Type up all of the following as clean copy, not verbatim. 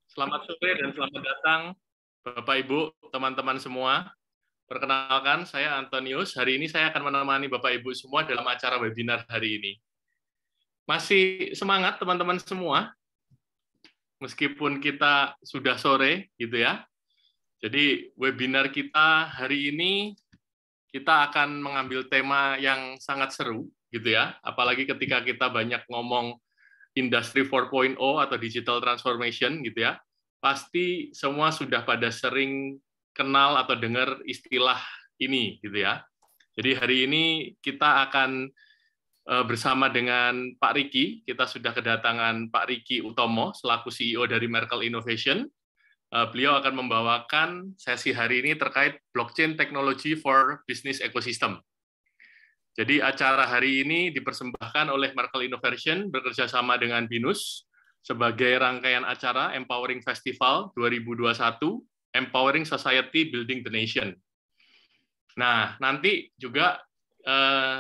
Selamat sore dan selamat datang Bapak Ibu, teman-teman semua. Perkenalkan, saya Antonius. Hari ini saya akan menemani Bapak Ibu semua dalam acara webinar hari ini. Masih semangat teman-teman semua, meskipun kita sudah sore, gitu ya. Jadi webinar kita hari ini, kita akan mengambil tema yang sangat seru, gitu ya. Apalagi ketika kita banyak ngomong Industri 4.0 atau digital transformation gitu ya, pasti semua sudah pada sering kenal atau dengar istilah ini gitu ya. Jadi hari ini kita akan bersama dengan Pak Riki, kita sudah kedatangan Pak Riki Utomo selaku CEO dari Merkle Innovation. Beliau akan membawakan sesi hari ini terkait blockchain technology for business ecosystem. Jadi acara hari ini dipersembahkan oleh Merkle Innovation bekerjasama dengan BINUS sebagai rangkaian acara Empowering Festival 2021, Empowering Society Building the Nation. Nah, nanti juga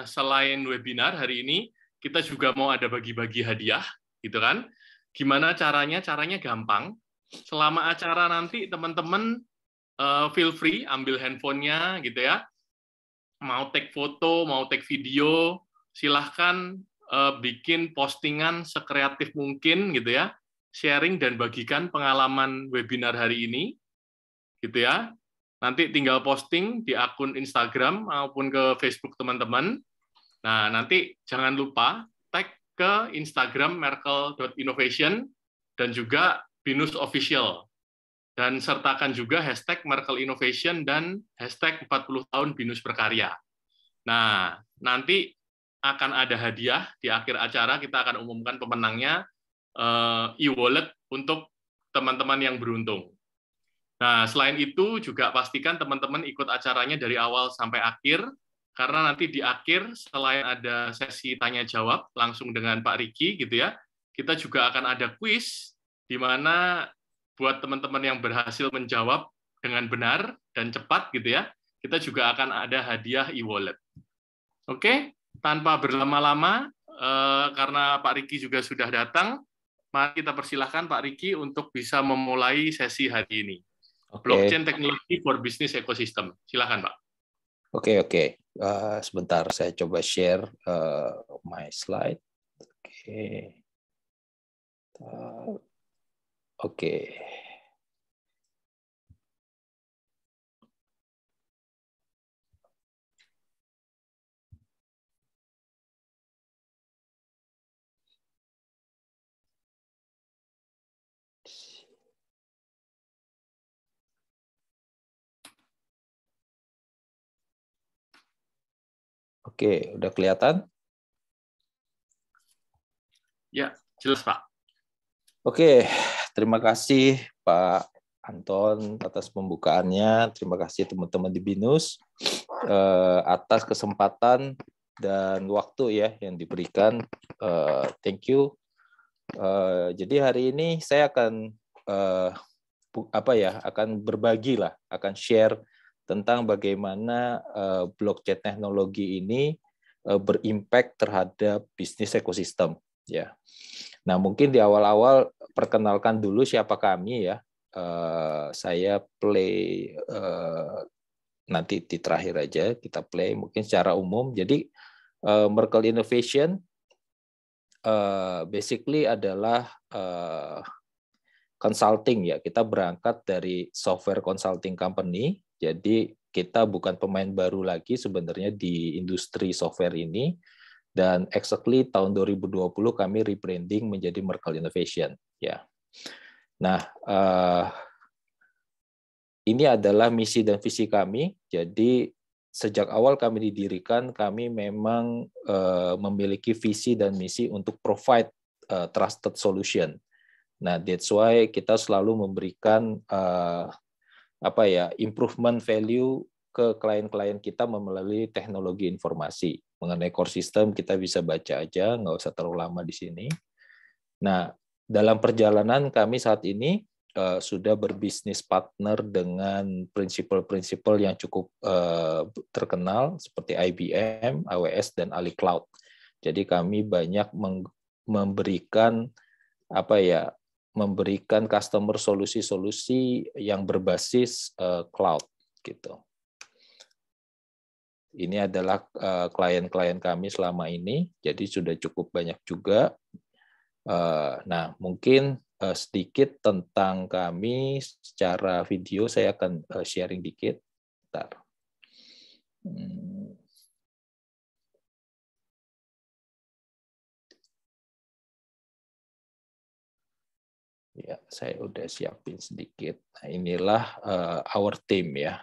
selain webinar hari ini, kita juga mau ada bagi-bagi hadiah, gitu kan? Gimana caranya? Caranya gampang. Selama acara nanti teman-teman feel free ambil handphonenya, gitu ya. Mau take foto, mau take video, silahkan bikin postingan sekreatif mungkin gitu ya, sharing dan bagikan pengalaman webinar hari ini, gitu ya. Nanti tinggal posting di akun Instagram maupun ke Facebook teman-teman. Nah, nanti jangan lupa tag ke Instagram merkle.innovation dan juga BINUS Official. Dan sertakan juga hashtag Merkle Innovation dan hashtag 40 tahun BINUS Berkarya. Nah, nanti akan ada hadiah di akhir acara, kita akan umumkan pemenangnya e-wallet untuk teman-teman yang beruntung. Nah, selain itu juga pastikan teman-teman ikut acaranya dari awal sampai akhir, karena nanti di akhir selain ada sesi tanya-jawab langsung dengan Pak Riki, gitu ya, kita juga akan ada kuis, di mana buat teman-teman yang berhasil menjawab dengan benar dan cepat, gitu ya, kita juga akan ada hadiah e-wallet. Oke, tanpa berlama-lama, karena Pak Riki juga sudah datang, mari kita persilahkan Pak Riki untuk bisa memulai sesi hari ini. Oke, Blockchain Technology for Business Ecosystem. Silakan, Pak. oke. Sebentar, saya coba share my slide. Oke. Oke, udah kelihatan? Ya, jelas, Pak. Oke, terima kasih Pak Anton atas pembukaannya. Terima kasih teman-teman di BINUS atas kesempatan dan waktu ya yang diberikan. Thank you. Jadi hari ini saya akan akan berbagi lah, akan share tentang bagaimana blockchain teknologi ini berimpact terhadap bisnis ekosistem ya. Nah, mungkin di awal-awal perkenalkan dulu siapa kami ya. Saya play nanti di terakhir aja kita play mungkin secara umum. Jadi Merkle Innovation basically adalah consulting ya. Kita berangkat dari software consulting company. Jadi kita bukan pemain baru lagi sebenarnya di industri software ini. Dan exactly tahun 2020 kami rebranding menjadi Merkle Innovation. Ya. Nah, ini adalah misi dan visi kami. Jadi sejak awal kami didirikan, kami memang memiliki visi dan misi untuk provide trusted solution. Nah, that's why kita selalu memberikan improvement value ke klien-klien kita melalui teknologi informasi. Mengenai core system kita bisa baca aja, nggak usah terlalu lama di sini. Nah, dalam perjalanan kami saat ini sudah berbisnis partner dengan prinsipal-prinsipal yang cukup terkenal seperti IBM, AWS, dan Ali Cloud. Jadi kami banyak memberikan memberikan customer solusi-solusi yang berbasis cloud gitu. Ini adalah klien-klien kami selama ini, jadi sudah cukup banyak juga. Nah, mungkin sedikit tentang kami secara video saya akan sharing dikit. Bentar. Ya, saya udah siapin sedikit. Nah, inilah our team ya.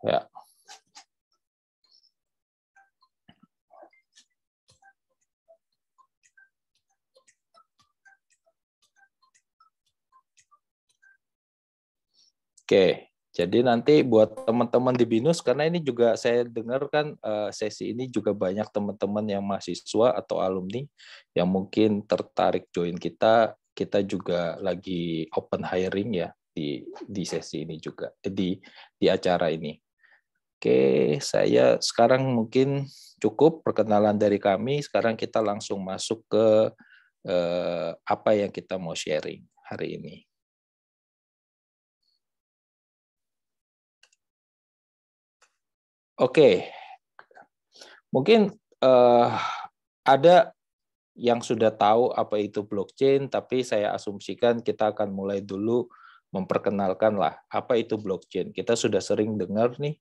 Ya. Oke, jadi nanti buat teman-teman di BINUS, karena ini juga saya dengar kan sesi ini juga banyak teman-teman yang mahasiswa atau alumni yang mungkin tertarik join kita. Kita juga lagi open hiring ya di sesi ini juga, di acara ini. Oke, saya sekarang mungkin cukup perkenalan dari kami. Sekarang kita langsung masuk ke apa yang kita mau sharing hari ini. Oke, mungkin ada yang sudah tahu apa itu blockchain, tapi saya asumsikan kita akan mulai dulu memperkenalkan lah apa itu blockchain. Kita sudah sering dengar nih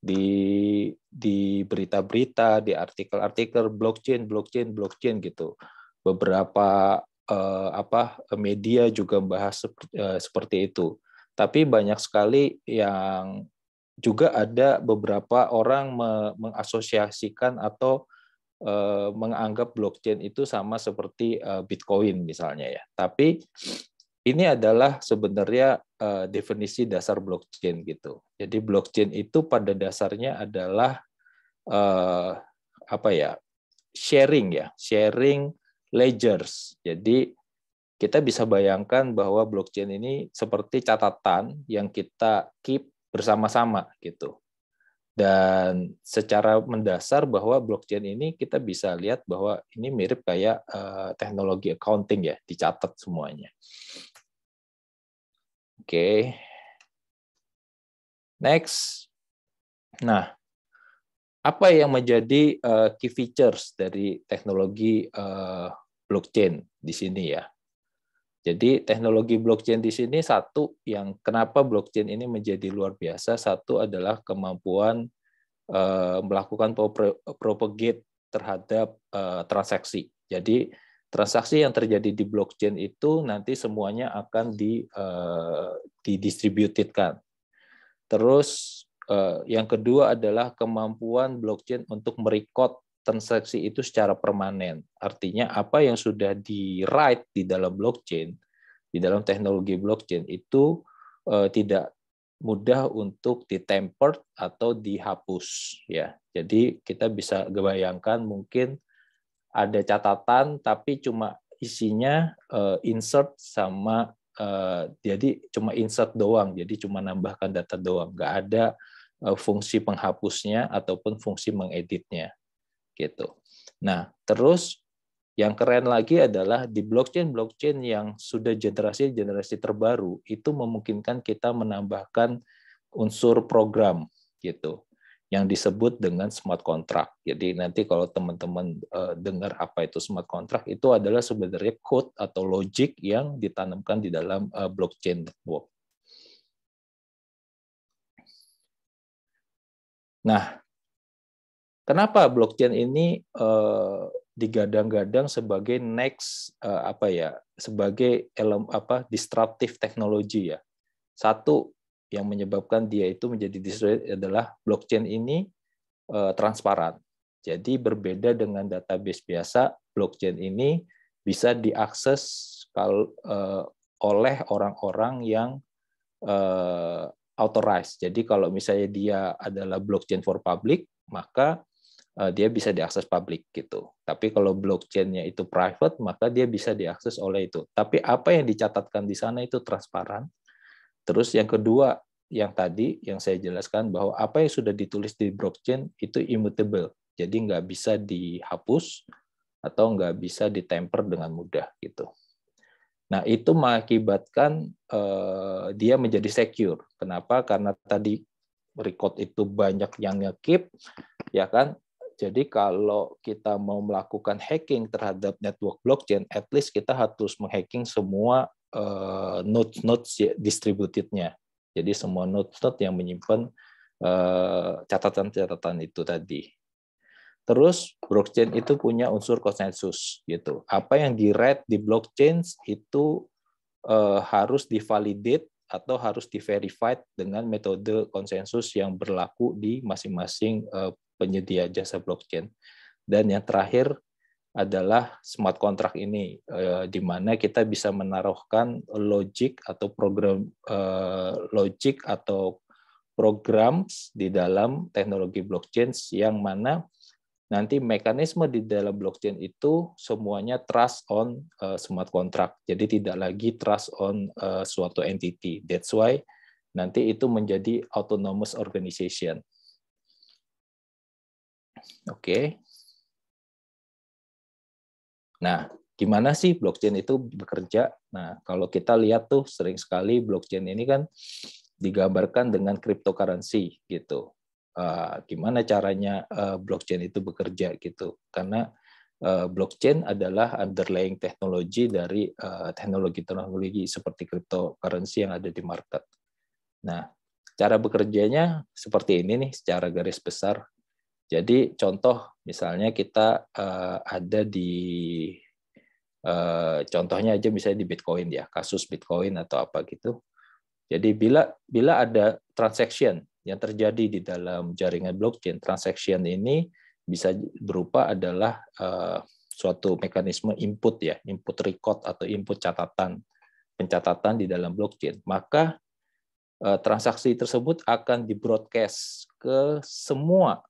di berita-berita, di artikel-artikel blockchain gitu. Beberapa media juga membahas seperti itu. Tapi banyak sekali yang juga ada beberapa orang mengasosiasikan atau menganggap blockchain itu sama seperti Bitcoin misalnya ya. Tapi ini adalah sebenarnya definisi dasar blockchain gitu. Jadi blockchain itu pada dasarnya adalah sharing ledgers. Jadi kita bisa bayangkan bahwa blockchain ini seperti catatan yang kita keep bersama-sama gitu. Dan secara mendasar bahwa blockchain ini kita bisa lihat bahwa ini mirip kayak teknologi accounting ya, dicatat semuanya. Oke. Next. Nah, apa yang menjadi key features dari teknologi blockchain di sini ya? Jadi teknologi blockchain di sini satu yang kenapa blockchain ini menjadi luar biasa, satu adalah kemampuan melakukan propagate terhadap transaksi. Jadi transaksi yang terjadi di blockchain itu nanti semuanya akan didistributedkan. Terus yang kedua adalah kemampuan blockchain untuk merecord transaksi itu secara permanen. Artinya apa yang sudah di-write di dalam blockchain, di dalam teknologi blockchain itu tidak mudah untuk ditempered atau dihapus ya. Jadi kita bisa bayangkan mungkin ada catatan tapi cuma isinya insert sama jadi cuma insert doang, jadi cuma nambahkan data doang, nggak ada fungsi penghapusnya ataupun fungsi mengeditnya gitu. Nah, terus yang keren lagi adalah di blockchain yang sudah generasi terbaru itu memungkinkan kita menambahkan unsur program gitu yang disebut dengan smart contract. Jadi nanti kalau teman-teman dengar apa itu smart contract, itu adalah sebenarnya code atau logic yang ditanamkan di dalam blockchain network. Nah, kenapa blockchain ini digadang-gadang sebagai next sebagai disruptive technology ya? Satu yang menyebabkan dia itu menjadi disruptive adalah blockchain ini transparan. Jadi berbeda dengan database biasa, blockchain ini bisa diakses oleh orang-orang yang authorized. Jadi kalau misalnya dia adalah blockchain for public, maka dia bisa diakses publik gitu. Tapi kalau blockchain-nya itu private, maka dia bisa diakses oleh itu. Tapi apa yang dicatatkan di sana itu transparan. Terus yang kedua, yang tadi yang saya jelaskan bahwa apa yang sudah ditulis di blockchain itu immutable. Jadi nggak bisa dihapus atau nggak bisa ditemper dengan mudah gitu. Nah, itu mengakibatkan dia menjadi secure. Kenapa? Karena tadi record itu banyak yang nge-keep, ya kan? Jadi kalau kita mau melakukan hacking terhadap network blockchain, at least kita harus menghacking semua nodes distributed-nya. Jadi semua node-node yang menyimpan catatan-catatan itu tadi. Terus blockchain itu punya unsur konsensus gitu. Apa yang di-write di blockchain itu harus divalidate atau harus di-verified dengan metode konsensus yang berlaku di masing-masing penyedia jasa blockchain. Dan yang terakhir adalah smart contract ini, di mana kita bisa menaruhkan logic atau program logic atau programs di dalam teknologi blockchain yang mana nanti mekanisme di dalam blockchain itu semuanya trust on smart contract. Jadi tidak lagi trust on suatu entity. That's why nanti itu menjadi autonomous organization. Oke. Nah, gimana sih blockchain itu bekerja? Nah, kalau kita lihat tuh sering sekali blockchain ini kan digambarkan dengan cryptocurrency gitu. Gimana caranya blockchain itu bekerja gitu? Karena blockchain adalah underlying teknologi dari teknologi-teknologi seperti cryptocurrency yang ada di market. Nah, cara bekerjanya seperti ini nih secara garis besar. Jadi contoh misalnya kita ada di contohnya aja misalnya di Bitcoin ya, kasus Bitcoin atau apa gitu. Jadi bila ada transaction yang terjadi di dalam jaringan blockchain, transaction ini bisa berupa adalah suatu mekanisme input ya, input record atau input pencatatan di dalam blockchain. Maka transaksi tersebut akan di-broadcast ke semua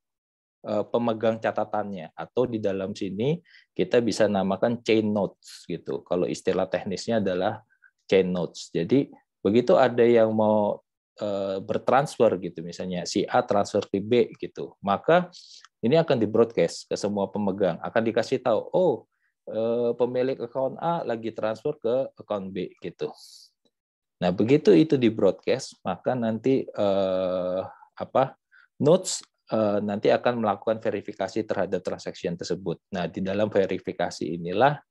pemegang catatannya, atau di dalam sini kita bisa namakan chain nodes gitu. Kalau istilah teknisnya adalah chain nodes. Jadi begitu ada yang mau bertransfer gitu, misalnya si A transfer ke B gitu, maka ini akan di-broadcast ke semua pemegang, akan dikasih tahu, oh pemilik account A lagi transfer ke account B gitu. Nah begitu itu di-broadcast, maka nanti nodes nanti akan melakukan verifikasi terhadap transaksi tersebut. Nah di dalam verifikasi inilah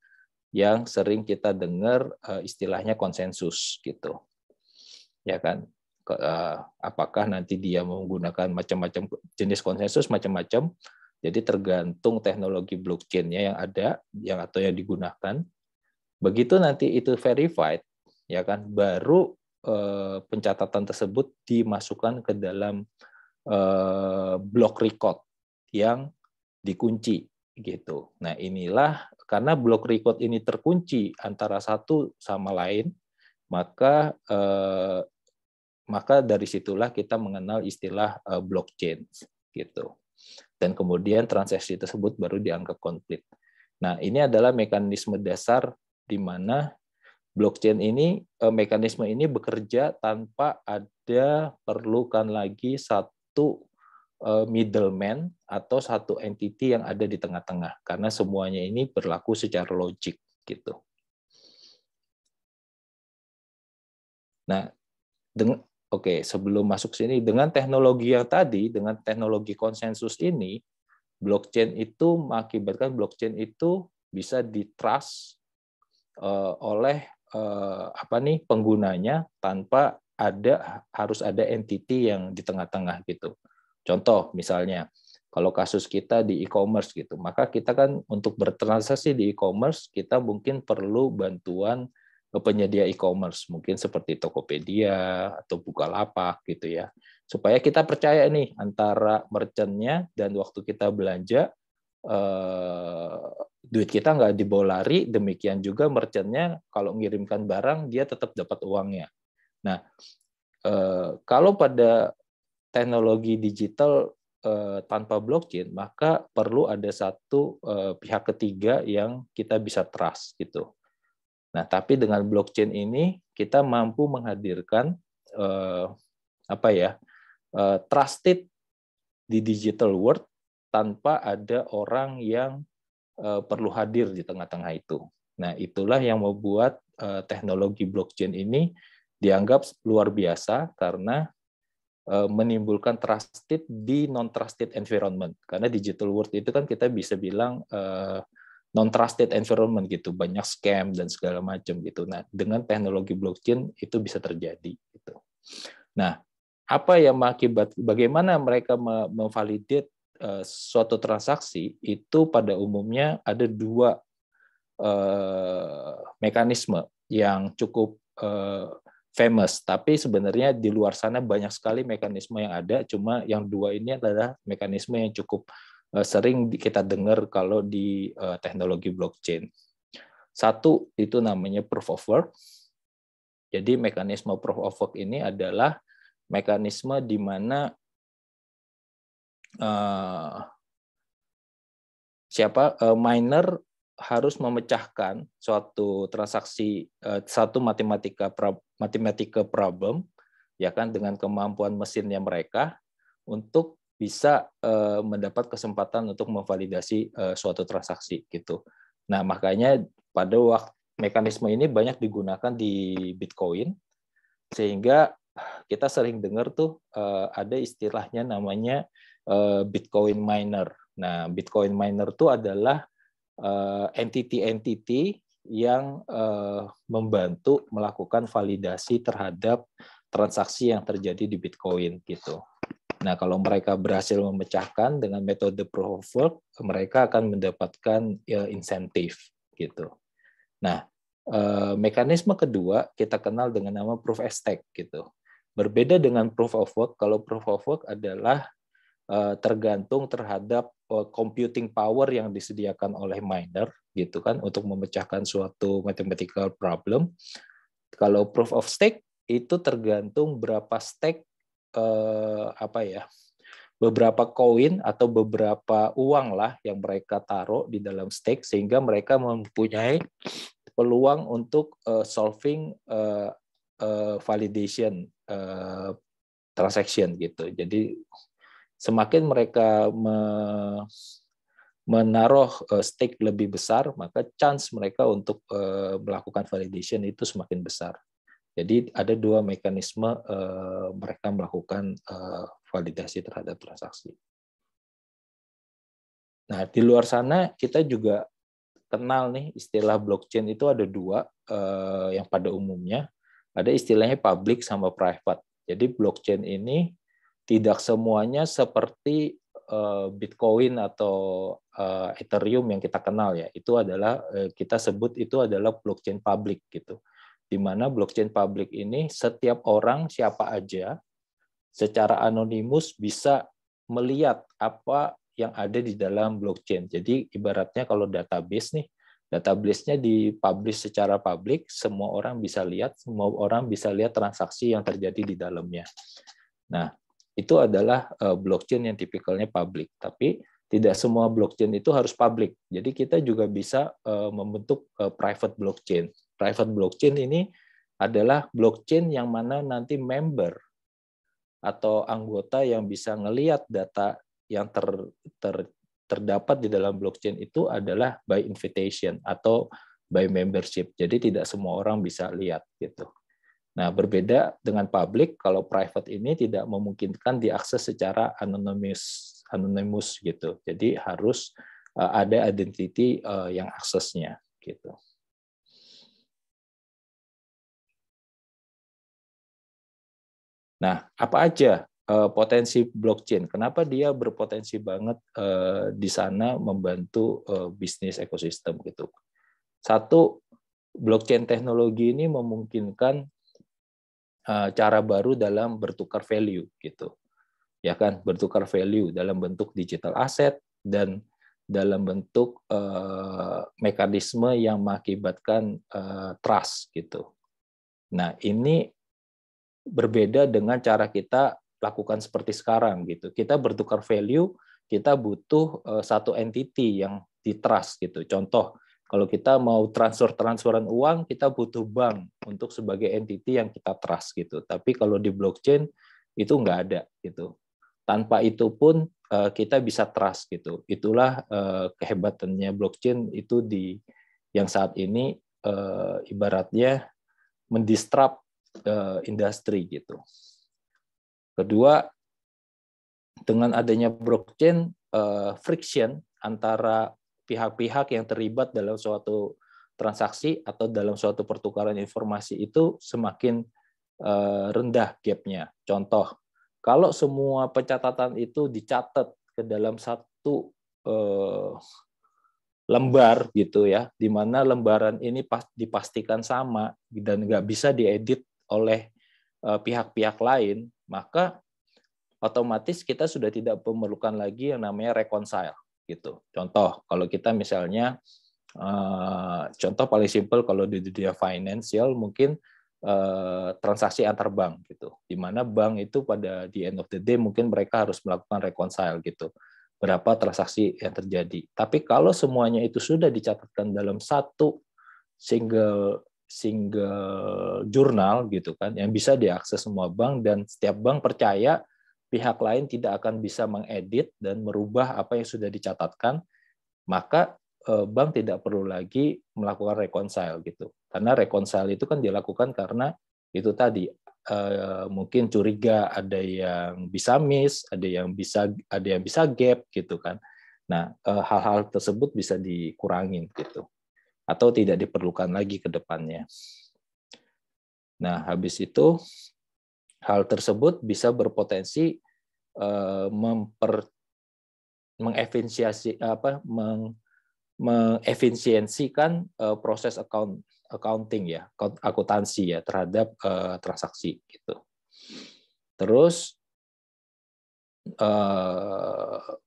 yang sering kita dengar istilahnya konsensus gitu. Ya kan, apakah nanti dia menggunakan macam-macam jenis konsensus macam-macam, jadi tergantung teknologi blockchain-nya yang ada atau yang digunakan. Begitu nanti itu verified, ya kan, baru pencatatan tersebut dimasukkan ke dalam block record yang dikunci gitu. Nah inilah karena block record ini terkunci antara satu sama lain, maka dari situlah kita mengenal istilah blockchain gitu. Dan kemudian transaksi tersebut baru dianggap komplit. Nah, ini adalah mekanisme dasar di mana blockchain ini, mekanisme ini bekerja tanpa ada perlukan lagi satu middleman atau satu entity yang ada di tengah-tengah, karena semuanya ini berlaku secara logik gitu. Nah, sebelum masuk sini, dengan teknologi yang tadi, dengan teknologi konsensus ini, blockchain itu mengakibatkan blockchain itu bisa ditrust oleh penggunanya tanpa harus ada entity yang di tengah-tengah gitu. Contoh misalnya, kalau kasus kita di e-commerce gitu, maka kita kan untuk bertransaksi di e-commerce kita mungkin perlu bantuan penyedia e-commerce, mungkin seperti Tokopedia atau Bukalapak gitu ya, supaya kita percaya nih antara merchant-nya dan waktu kita belanja duit kita nggak dibawa lari, demikian juga merchant-nya kalau mengirimkan barang dia tetap dapat uangnya. Nah, kalau pada teknologi digital tanpa blockchain, maka perlu ada satu pihak ketiga yang kita bisa trust gitu. Nah, tapi dengan blockchain ini kita mampu menghadirkan trusted di digital world tanpa ada orang yang perlu hadir di tengah-tengah itu. Nah, itulah yang membuat teknologi blockchain ini dianggap luar biasa karena menimbulkan trusted di non-trusted environment. Karena digital world itu kan kita bisa bilang non-trusted environment gitu, banyak scam dan segala macam gitu. Nah, dengan teknologi blockchain itu bisa terjadi gitu. Nah, apa yang bagaimana mereka memvalidate suatu transaksi itu pada umumnya ada dua mekanisme yang cukup famous, tapi sebenarnya di luar sana banyak sekali mekanisme yang ada, cuma yang dua ini adalah mekanisme yang cukup sering kita dengar kalau di teknologi blockchain. Satu itu namanya proof of work. Jadi mekanisme proof of work ini adalah mekanisme di mana miner harus memecahkan suatu transaksi, satu matematika problem, ya kan, dengan kemampuan mesinnya mereka untuk bisa mendapat kesempatan untuk memvalidasi suatu transaksi gitu. Nah, makanya pada waktu mekanisme ini banyak digunakan di Bitcoin, sehingga kita sering dengar tuh ada istilahnya namanya Bitcoin miner. Nah, Bitcoin miner itu adalah entity-entity yang membantu melakukan validasi terhadap transaksi yang terjadi di Bitcoin gitu. Nah, kalau mereka berhasil memecahkan dengan metode proof of work, mereka akan mendapatkan insentif gitu. Nah, mekanisme kedua kita kenal dengan nama proof of stake gitu. Berbeda dengan proof of work, kalau proof of work adalah tergantung terhadap computing power yang disediakan oleh miner gitu kan untuk memecahkan suatu mathematical problem. Kalau proof of stake itu tergantung berapa stake beberapa koin atau beberapa uang lah yang mereka taruh di dalam stake sehingga mereka mempunyai peluang untuk solving validation transaction gitu. Jadi semakin mereka menaruh stake lebih besar, maka chance mereka untuk melakukan validation itu semakin besar. Jadi ada dua mekanisme mereka melakukan validasi terhadap transaksi. Nah, di luar sana kita juga kenal nih istilah blockchain itu ada dua yang pada umumnya. Ada istilahnya public sama private. Jadi blockchain ini tidak semuanya seperti Bitcoin atau Ethereum yang kita kenal ya. Itu adalah kita sebut itu adalah blockchain public gitu. Di mana blockchain public ini setiap orang siapa aja secara anonimus bisa melihat apa yang ada di dalam blockchain. Jadi ibaratnya kalau database nih, database-nya dipublish secara publik, semua orang bisa lihat transaksi yang terjadi di dalamnya. Nah, itu adalah blockchain yang tipikalnya publik. Tapi tidak semua blockchain itu harus publik. Jadi kita juga bisa membentuk private blockchain. Private blockchain ini adalah blockchain yang mana nanti member atau anggota yang bisa ngelihat data yang terdapat di dalam blockchain itu adalah by invitation atau by membership. Jadi tidak semua orang bisa lihat gitu. Nah, berbeda dengan public, kalau private ini tidak memungkinkan diakses secara anonymous gitu. Jadi harus ada identity yang aksesnya gitu. Nah, apa aja potensi blockchain? Kenapa dia berpotensi banget di sana membantu bisnis ekosistem gitu? Satu, blockchain teknologi ini memungkinkan cara baru dalam bertukar value gitu. Ya kan, bertukar value dalam bentuk digital asset dan dalam bentuk mekanisme yang mengakibatkan trust gitu. Nah, ini berbeda dengan cara kita lakukan seperti sekarang gitu. Kita bertukar value, kita butuh satu entity yang di-trust gitu. Contoh, kalau kita mau transferan uang, kita butuh bank untuk sebagai entity yang kita trust gitu. Tapi kalau di blockchain itu nggak ada gitu. Tanpa itu pun kita bisa trust gitu. Itulah kehebatannya blockchain itu yang saat ini ibaratnya mendisrupt industri gitu. Kedua, dengan adanya blockchain, friction antara pihak-pihak yang terlibat dalam suatu transaksi atau dalam suatu pertukaran informasi itu semakin rendah gap-nya. Contoh, kalau semua pencatatan itu dicatat ke dalam satu lembar gitu ya, di mana lembaran ini dipastikan sama dan nggak bisa diedit oleh pihak-pihak lain, maka otomatis kita sudah tidak memerlukan lagi yang namanya reconcile gitu. Contoh, kalau kita misalnya contoh paling simpel kalau di dunia financial mungkin transaksi antar bank gitu, di mana bank itu pada di end of the day mungkin mereka harus melakukan reconcile gitu, berapa transaksi yang terjadi. Tapi kalau semuanya itu sudah dicatatkan dalam satu single jurnal gitu kan, yang bisa diakses semua bank dan setiap bank percaya pihak lain tidak akan bisa mengedit dan merubah apa yang sudah dicatatkan, maka bank tidak perlu lagi melakukan reconcile gitu. Karena reconcile itu kan dilakukan karena itu tadi mungkin curiga ada yang bisa miss, ada yang bisa gap gitu kan. Nah, hal-hal tersebut bisa dikurangin gitu. Atau tidak diperlukan lagi ke depannya. Nah, habis itu hal tersebut bisa berpotensi mengefisiensikan proses accounting ya, akuntansi ya terhadap transaksi gitu. Terus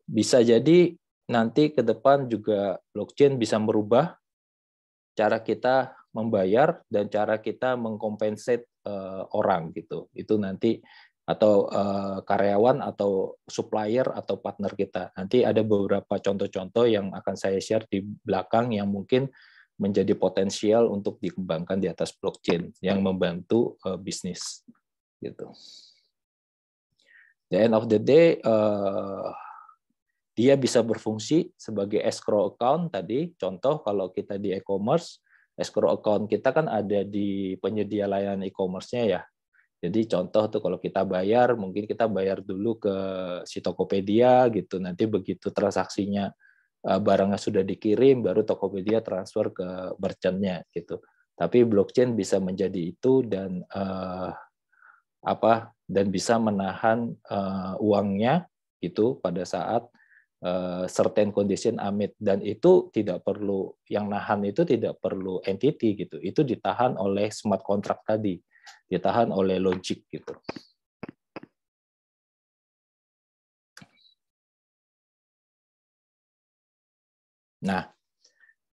bisa jadi nanti ke depan juga blockchain bisa merubah cara kita membayar dan cara kita mengkompensate orang gitu. Itu nanti atau karyawan atau supplier atau partner kita. Nanti ada beberapa contoh-contoh yang akan saya share di belakang yang mungkin menjadi potensial untuk dikembangkan di atas blockchain yang membantu bisnis gitu. The end of the day dia bisa berfungsi sebagai escrow account tadi. Contoh kalau kita di e-commerce, escrow account kita kan ada di penyedia layanan e-commerce-nya ya. Jadi contoh tuh kalau kita bayar, mungkin kita bayar dulu ke si Tokopedia gitu. Nanti begitu transaksinya barangnya sudah dikirim, baru Tokopedia transfer ke merchant-nya gitu. Tapi blockchain bisa menjadi itu dan dan bisa menahan uangnya gitu pada saat certain condition amit, dan itu tidak perlu, yang nahan itu tidak perlu entity gitu, itu ditahan oleh smart contract tadi, ditahan oleh logic gitu. Nah,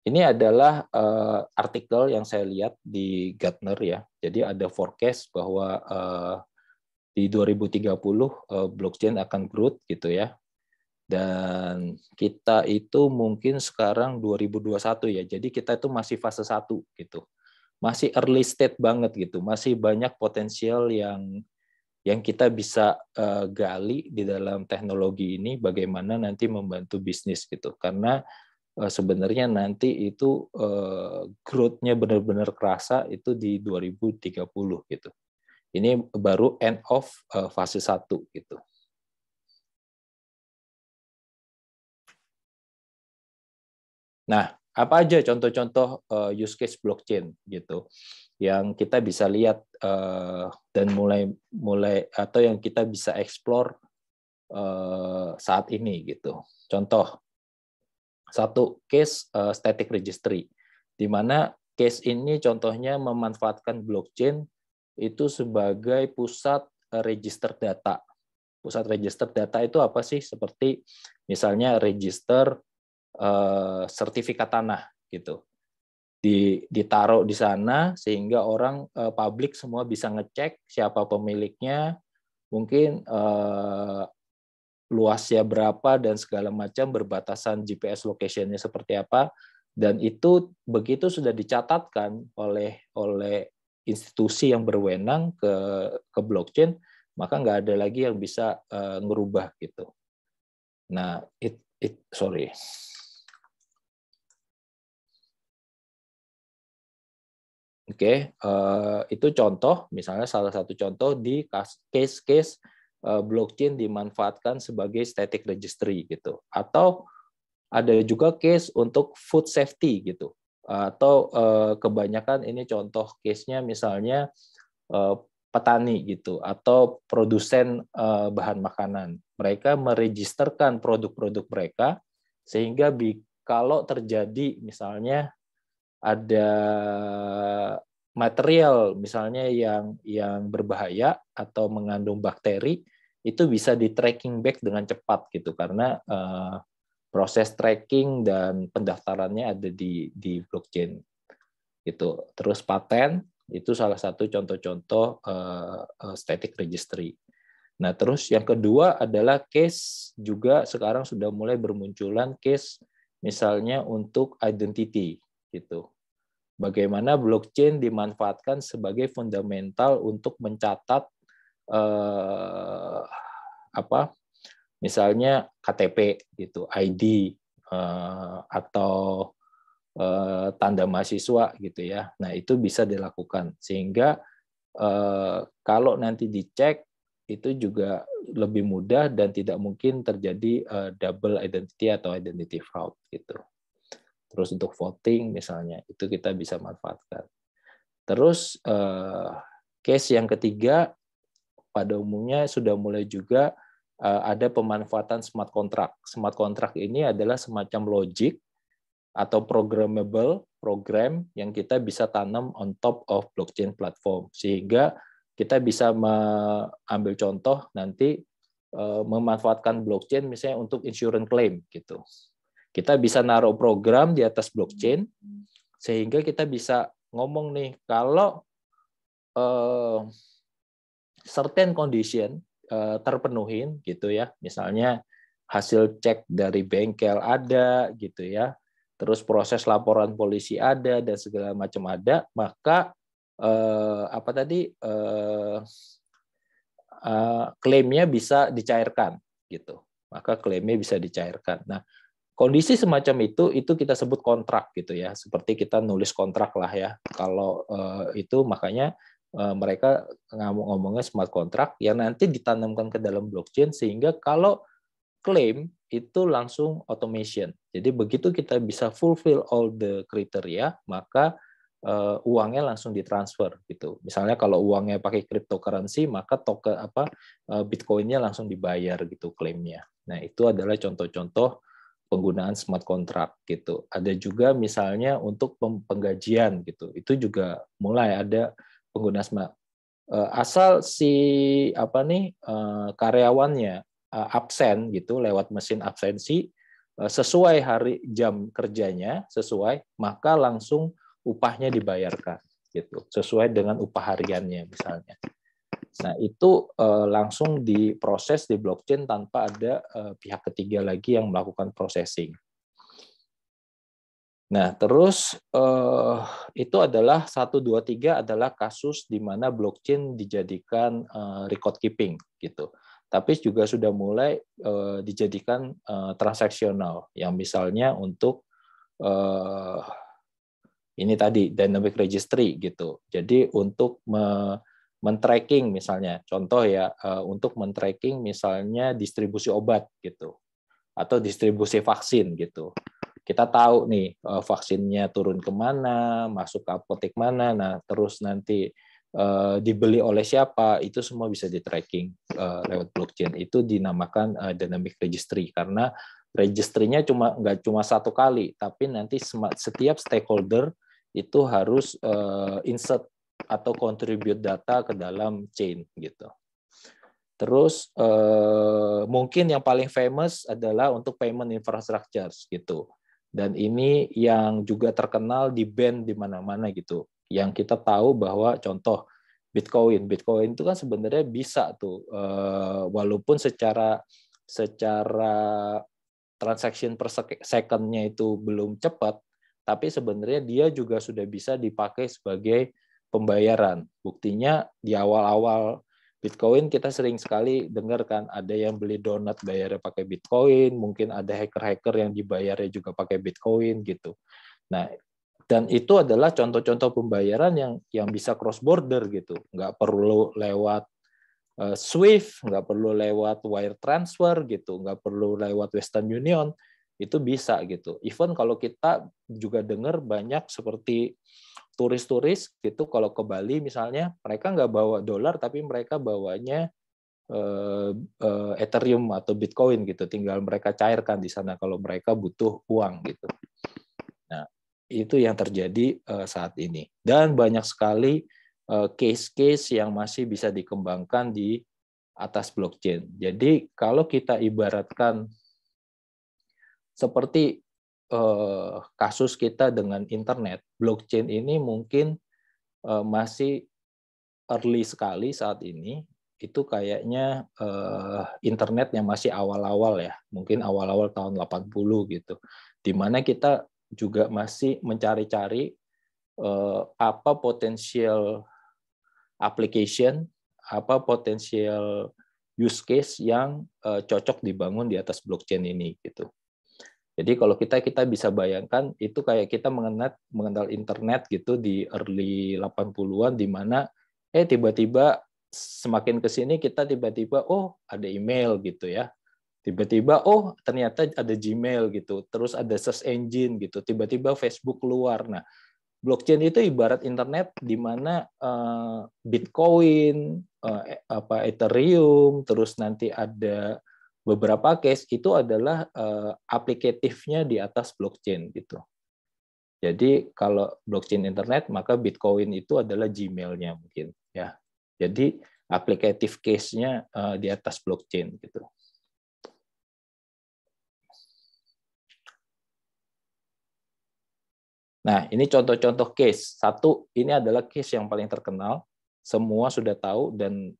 ini adalah artikel yang saya lihat di Gartner ya. Jadi ada forecast bahwa di 2030 blockchain akan growth gitu ya. Dan kita itu mungkin sekarang 2021 ya. Jadi kita itu masih fase 1 gitu. Masih early state banget gitu. Masih banyak potensial yang kita bisa gali di dalam teknologi ini, bagaimana nanti membantu bisnis gitu. Karena sebenarnya nanti itu growth-nya benar-benar kerasa itu di 2030 gitu. Ini baru end of fase 1 gitu. Nah, apa aja contoh-contoh use case blockchain gitu yang kita bisa lihat dan mulai atau yang kita bisa explore saat ini gitu. Contoh satu case static registry, di mana case ini contohnya memanfaatkan blockchain itu sebagai pusat register data. Pusat register data itu apa sih? Seperti misalnya register sertifikat tanah gitu, ditaruh di sana sehingga orang publik semua bisa ngecek siapa pemiliknya, mungkin luasnya berapa dan segala macam, berbatasan GPS location-nya seperti apa, dan itu begitu sudah dicatatkan oleh institusi yang berwenang ke blockchain, maka nggak ada lagi yang bisa ngerubah gitu. Nah, sorry. Oke, itu contoh, misalnya salah satu contoh di case-case blockchain dimanfaatkan sebagai static registry gitu, atau ada juga case untuk food safety gitu, atau kebanyakan ini contoh case-nya misalnya petani gitu, atau produsen bahan makanan, mereka meregisterkan produk-produk mereka sehingga kalau terjadi misalnya ada material misalnya yang berbahaya atau mengandung bakteri, itu bisa di tracking back dengan cepat gitu, karena proses tracking dan pendaftarannya ada di blockchain gitu. Terus paten itu salah satu contoh-contoh static registry. Nah, terus yang kedua adalah case, juga sekarang sudah mulai bermunculan case misalnya untuk identity gitu. Bagaimana blockchain dimanfaatkan sebagai fundamental untuk mencatat misalnya KTP gitu, ID atau tanda mahasiswa gitu ya. Nah, itu bisa dilakukan sehingga kalau nanti dicek itu juga lebih mudah dan tidak mungkin terjadi double identity atau identity fraud gitu. Terus untuk voting misalnya, itu kita bisa manfaatkan. Terus case yang ketiga, pada umumnya sudah mulai juga ada pemanfaatan smart contract. Smart contract ini adalah semacam logic atau programmable program yang kita bisa tanam on top of blockchain platform. Sehingga kita bisa mengambil contoh nanti memanfaatkan blockchain misalnya untuk insurance claim gitu. Kita bisa naruh program di atas blockchain sehingga kita bisa ngomong nih, kalau certain condition terpenuhin gitu ya, misalnya hasil cek dari bengkel ada gitu ya, terus proses laporan polisi ada dan segala macam ada, maka klaimnya bisa dicairkan gitu. Maka klaimnya bisa dicairkan. Nah, kondisi semacam itu kita sebut kontrak gitu ya, seperti kita nulis kontrak lah ya. Kalau itu makanya mereka ngomongnya smart contract yang nanti ditanamkan ke dalam blockchain sehingga kalau klaim itu langsung automation. Jadi begitu kita bisa fulfill all the criteria, maka uangnya langsung ditransfer gitu. Misalnya kalau uangnya pakai cryptocurrency, maka token Bitcoin-nya langsung dibayar gitu klaimnya. Nah, itu adalah contoh-contoh penggunaan smart contract gitu. Ada juga misalnya untuk penggajian gitu. Itu juga mulai ada penggunaan smart. Asal si karyawannya absen gitu lewat mesin absensi sesuai hari jam kerjanya sesuai, maka langsung upahnya dibayarkan gitu sesuai dengan upah hariannya misalnya. Nah, itu langsung diproses di blockchain tanpa ada pihak ketiga lagi yang melakukan processing. Nah, terus itu adalah 1, 2, 3 adalah kasus di mana blockchain dijadikan record keeping gitu. Tapi juga sudah mulai dijadikan transaksional yang misalnya untuk ini tadi dynamic registry gitu. Jadi untuk men-tracking misalnya, contoh ya, untuk men-tracking misalnya distribusi obat gitu, atau distribusi vaksin gitu. Kita tahu nih vaksinnya turun kemana, masuk ke apotek mana, nah terus nanti dibeli oleh siapa, itu semua bisa di-tracking lewat blockchain. Itu dinamakan dynamic registry karena registrinya nggak cuma satu kali, tapi nanti setiap stakeholder itu harus insert atau contribute data ke dalam chain gitu. Terus mungkin yang paling famous adalah untuk payment infrastructure gitu. Dan ini yang juga terkenal di ban di mana-mana gitu. Yang kita tahu bahwa contoh Bitcoin itu kan sebenarnya bisa tuh, walaupun secara transaction per second-nya itu belum cepat, tapi sebenarnya dia juga sudah bisa dipakai sebagai pembayaran. Buktinya di awal-awal Bitcoin kita sering sekali dengar kan, ada yang beli donat bayarnya pakai Bitcoin, mungkin ada hacker-hacker yang dibayarnya juga pakai Bitcoin gitu. Nah, dan itu adalah contoh-contoh pembayaran yang bisa cross border gitu, nggak perlu lewat Swift, nggak perlu lewat wire transfer gitu, nggak perlu lewat Western Union, itu bisa gitu. Even kalau kita juga dengar banyak seperti turis-turis gitu, kalau ke Bali misalnya, mereka nggak bawa dolar tapi mereka bawanya Ethereum atau Bitcoin gitu, tinggal mereka cairkan di sana kalau mereka butuh uang gitu. Nah, itu yang terjadi saat ini. Dan banyak sekali case-case yang masih bisa dikembangkan di atas blockchain. Jadi kalau kita ibaratkan seperti kasus kita dengan internet, blockchain ini mungkin masih early sekali saat ini. Itu kayaknya internet yang masih awal-awal ya, mungkin awal-awal tahun 80 gitu. Di mana kita juga masih mencari-cari apa potensial application, apa potensial use case yang cocok dibangun di atas blockchain ini gitu. Jadi kalau kita bisa bayangkan itu kayak kita mengenal internet gitu di early 80-an, di mana tiba-tiba semakin ke sini kita tiba-tiba ada email gitu ya. Tiba-tiba ternyata ada Gmail gitu, terus ada search engine gitu, tiba-tiba Facebook keluar. Nah, blockchain itu ibarat internet di mana Bitcoin, Ethereum, terus nanti ada beberapa case itu adalah aplikatifnya di atas blockchain gitu. Jadi kalau blockchain internet maka Bitcoin itu adalah Gmail-nya mungkin ya. Jadi aplikatif case-nya di atas blockchain gitu. Nah, ini contoh-contoh case. Satu, ini adalah case yang paling terkenal. Semua sudah tahu dan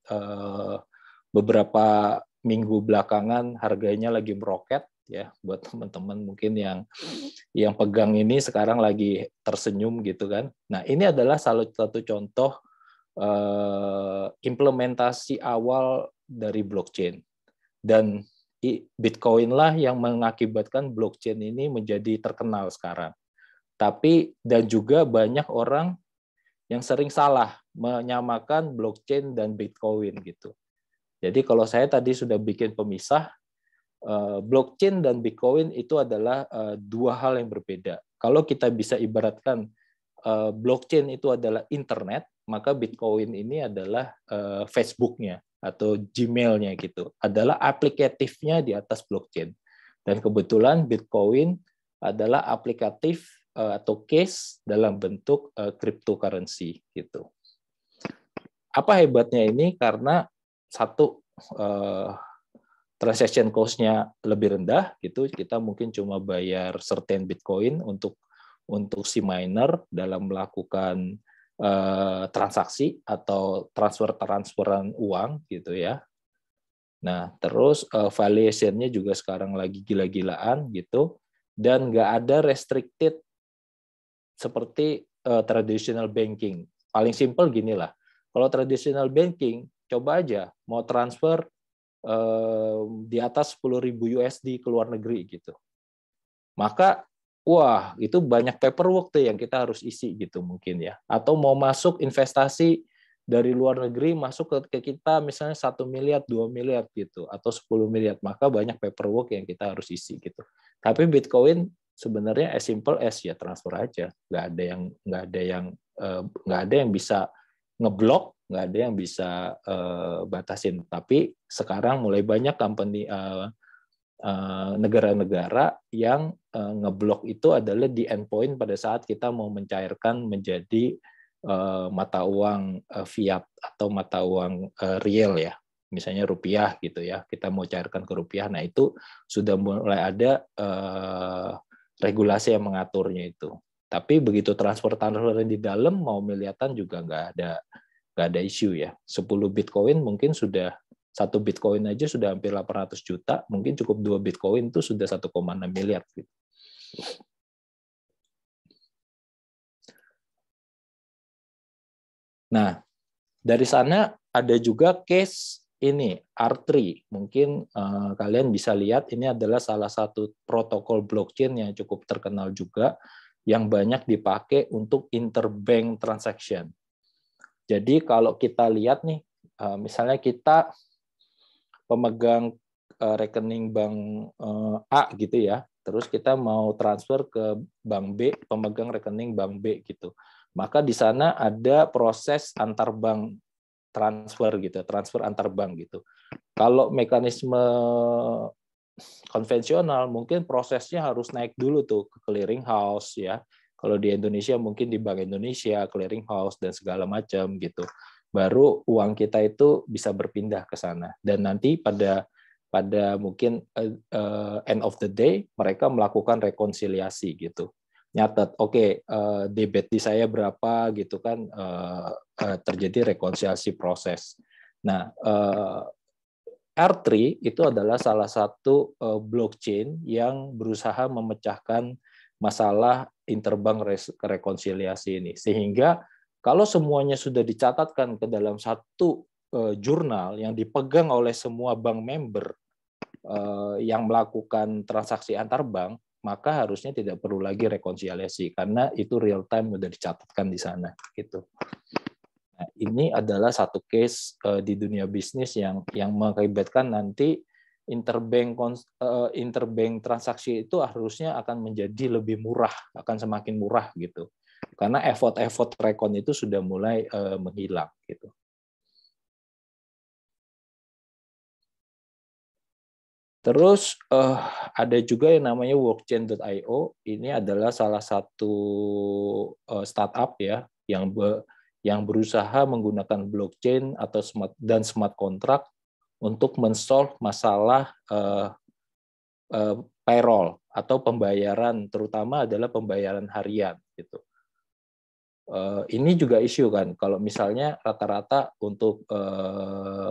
beberapa minggu belakangan harganya lagi meroket ya, buat teman-teman mungkin yang pegang ini sekarang lagi tersenyum gitu kan. Nah, ini adalah salah satu contoh implementasi awal dari blockchain. Dan Bitcoin lah yang mengakibatkan blockchain ini menjadi terkenal sekarang. Tapi dan juga banyak orang yang sering salah menyamakan blockchain dan Bitcoin gitu. Jadi kalau saya tadi sudah bikin pemisah, blockchain dan Bitcoin itu adalah dua hal yang berbeda. Kalau kita bisa ibaratkan blockchain itu adalah internet, maka Bitcoin ini adalah Facebook-nya atau Gmail-nya gitu. Adalah aplikatifnya di atas blockchain. Dan kebetulan Bitcoin adalah aplikatif atau case dalam bentuk cryptocurrency gitu. Apa hebatnya ini? Karena satu, transaction cost-nya lebih rendah gitu. Kita mungkin cuma bayar certain Bitcoin untuk si miner dalam melakukan transaksi atau transferan uang gitu ya. Nah, terus valuation-nya juga sekarang lagi gila-gilaan gitu, dan nggak ada restricted seperti traditional banking. Paling simpel gini lah, kalau traditional banking, coba aja mau transfer di atas 10.000 USD ke luar negeri gitu. Maka, wah, itu banyak paperwork tuh yang kita harus isi gitu mungkin ya. Atau mau masuk investasi dari luar negeri, masuk ke kita misalnya 1 miliar, 2 miliar gitu, atau 10 miliar, maka banyak paperwork yang kita harus isi gitu. Tapi Bitcoin sebenarnya as simple as ya transfer aja, nggak ada yang bisa ngeblok, nggak ada yang bisa batasin. Tapi sekarang mulai banyak company negara-negara yang ngeblok itu adalah di endpoint pada saat kita mau mencairkan menjadi mata uang fiat atau mata uang real ya, misalnya rupiah gitu ya, kita mau cairkan ke rupiah. Nah, itu sudah mulai ada regulasi yang mengaturnya itu. Tapi begitu transfer di dalam mau milihatan juga nggak nggak ada isu ya. 10 Bitcoin mungkin sudah, 1 Bitcoin aja sudah hampir 800 juta, mungkin cukup 2 Bitcoin itu sudah 1,6 miliar. Gitu. Nah, dari sana ada juga case ini, R3. Mungkin kalian bisa lihat ini adalah salah satu protokol blockchain yang cukup terkenal juga, yang banyak dipakai untuk interbank transaction. Jadi kalau kita lihat nih, misalnya kita pemegang rekening bank A gitu ya, terus kita mau transfer ke bank B, pemegang rekening bank B gitu. Maka di sana ada proses antar bank transfer gitu, transfer antar bank gitu. Kalau mekanisme konvensional mungkin prosesnya harus naik dulu tuh ke clearing house ya. Kalau di Indonesia mungkin di Bank Indonesia, clearing house dan segala macam gitu. Baru uang kita itu bisa berpindah ke sana. Dan nanti pada mungkin end of the day mereka melakukan rekonsiliasi gitu. Nyatet, oke, debit di saya berapa gitu kan, terjadi rekonsiliasi proses. Nah, R3 itu adalah salah satu blockchain yang berusaha memecahkan masalah interbank rekonsiliasi ini. Sehingga kalau semuanya sudah dicatatkan ke dalam satu jurnal yang dipegang oleh semua bank member yang melakukan transaksi antar bank, maka harusnya tidak perlu lagi rekonsiliasi karena itu real time sudah dicatatkan di sana gitu. Nah, ini adalah satu case di dunia bisnis yang mengakibatkan nanti interbank transaksi itu harusnya akan menjadi lebih murah, akan semakin murah gitu. Karena effort rekon itu sudah mulai menghilang gitu. Terus ada juga yang namanya Workchain.io. Ini adalah salah satu startup ya yang berusaha menggunakan blockchain atau smart contract untuk men-solve masalah payroll atau pembayaran, terutama adalah pembayaran harian gitu. Ini juga isu kan, kalau misalnya rata-rata untuk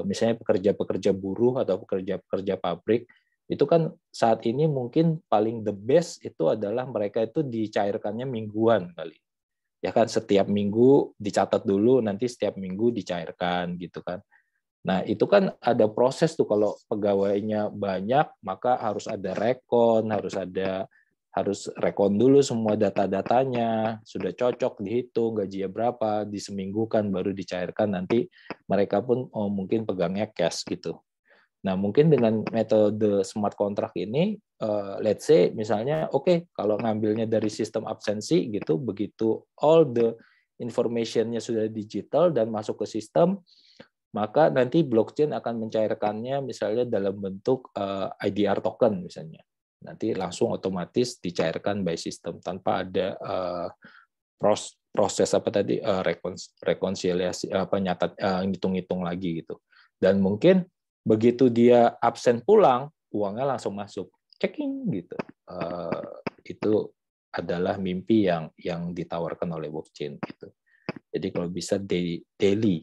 misalnya pekerja-pekerja buruh atau pekerja-pekerja pabrik, itu kan saat ini mungkin paling the best itu adalah mereka itu dicairkannya mingguan kali. Ya kan, setiap minggu dicatat dulu, nanti setiap minggu dicairkan gitu kan. Nah, itu kan ada proses tuh, kalau pegawainya banyak, maka harus ada rekon, harus rekon dulu semua data-datanya, sudah cocok, dihitung gajinya berapa, diseminggukan, baru dicairkan, nanti mereka pun mungkin pegangnya cash gitu. Nah, mungkin dengan metode smart contract ini, let's say misalnya, oke, kalau ngambilnya dari sistem absensi gitu, begitu all the information-nya sudah digital dan masuk ke sistem, maka nanti blockchain akan mencairkannya misalnya dalam bentuk IDR token misalnya. Nanti langsung otomatis dicairkan by system tanpa ada proses apa tadi rekonsiliasi hitung-hitung lagi gitu. Dan mungkin begitu dia absen pulang, uangnya langsung masuk, checking gitu. Itu adalah mimpi yang ditawarkan oleh blockchain gitu. Jadi kalau bisa daily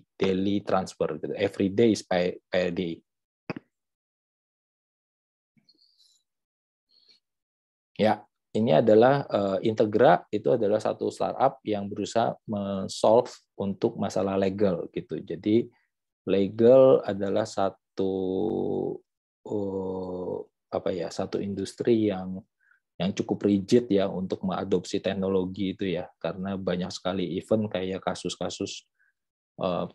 transfer gitu. Every day is pay day. Ya, ini adalah Integra, itu adalah satu startup yang berusaha men-solve untuk masalah legal gitu. Jadi legal adalah satu satu industri yang cukup rigid ya untuk mengadopsi teknologi itu ya, karena banyak sekali event kayak kasus-kasus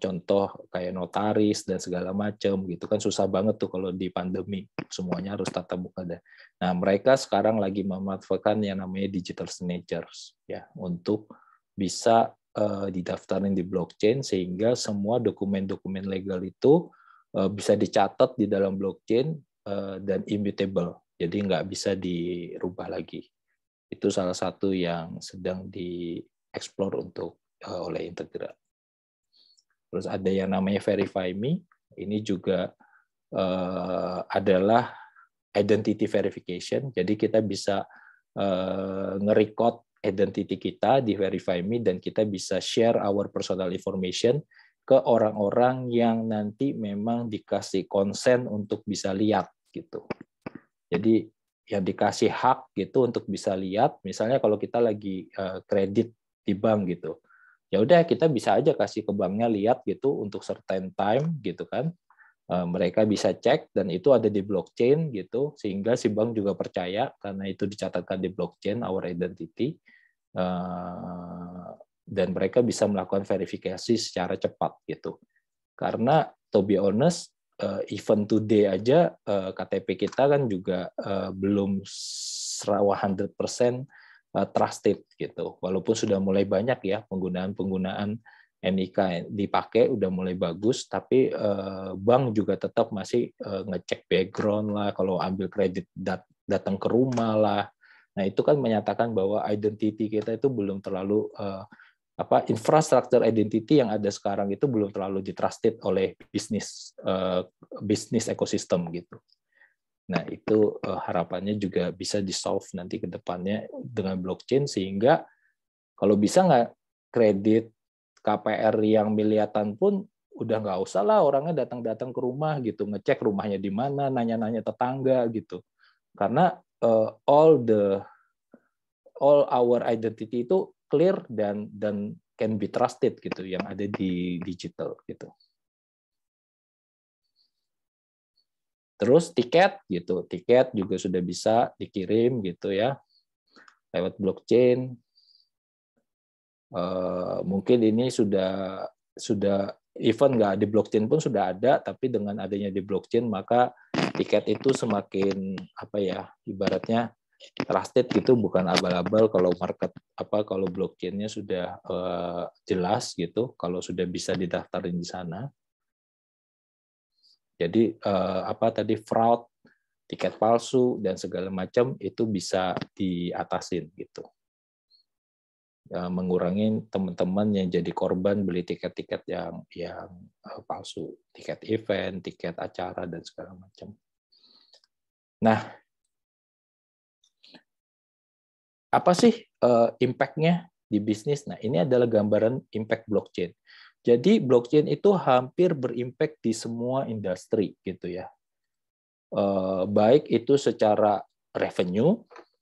contoh kayak notaris dan segala macam gitu kan, susah banget tuh kalau di pandemi semuanya harus tatap muka deh. Nah, mereka sekarang lagi memanfaatkan yang namanya digital signatures ya untuk bisa didaftarin di blockchain sehingga semua dokumen-dokumen legal itu bisa dicatat di dalam blockchain dan immutable. Jadi nggak bisa dirubah lagi. Itu salah satu yang sedang dieksplor untuk oleh Integra. Terus ada yang namanya Verify Me. Ini juga adalah identity verification. Jadi kita bisa nge-record identity kita di Verify Me dan kita bisa share our personal information ke orang-orang yang nanti memang dikasih konsen untuk bisa lihat gitu. Jadi yang dikasih hak gitu untuk bisa lihat, misalnya kalau kita lagi kredit di bank gitu, ya udah kita bisa aja kasih ke banknya lihat gitu untuk certain time gitu kan. Mereka bisa cek dan itu ada di blockchain gitu, sehingga si bank juga percaya karena itu dicatatkan di blockchain our identity, dan mereka bisa melakukan verifikasi secara cepat gitu. Karena to be honest, even today aja KTP kita kan juga belum 100% trusted gitu. Walaupun sudah mulai banyak ya penggunaan NIK dipakai udah mulai bagus, tapi bank juga tetap masih ngecek background lah, kalau ambil kredit datang ke rumah lah. Nah itu kan menyatakan bahwa identity kita itu belum terlalu infrastruktur identity yang ada sekarang itu belum terlalu ditrusted oleh bisnis ekosistem gitu. Nah itu harapannya juga bisa di-solve nanti ke depannya dengan blockchain, sehingga kalau bisa nggak kredit KPR yang miliatan pun udah nggak usah lah orangnya datang-datang ke rumah gitu, ngecek rumahnya di mana, nanya-nanya tetangga gitu. Karena all our identity itu clear dan can be trusted gitu yang ada di digital gitu. Terus tiket gitu, tiket juga sudah bisa dikirim gitu ya lewat blockchain. Mungkin ini sudah even nggak di blockchain pun sudah ada, tapi dengan adanya di blockchain maka tiket itu semakin ibaratnya trusted gitu, bukan abal-abal. Kalau kalau blockchain-nya sudah jelas gitu, kalau sudah bisa didaftarin di sana. Jadi fraud, tiket palsu dan segala macam itu bisa diatasin gitu. Mengurangi teman-teman yang jadi korban beli tiket-tiket yang palsu, tiket event, tiket acara dan segala macam. Nah, apa sih impact-nya di bisnis? Nah, ini adalah gambaran impact blockchain. Jadi blockchain itu hampir berimpact di semua industri gitu ya. Baik itu secara revenue,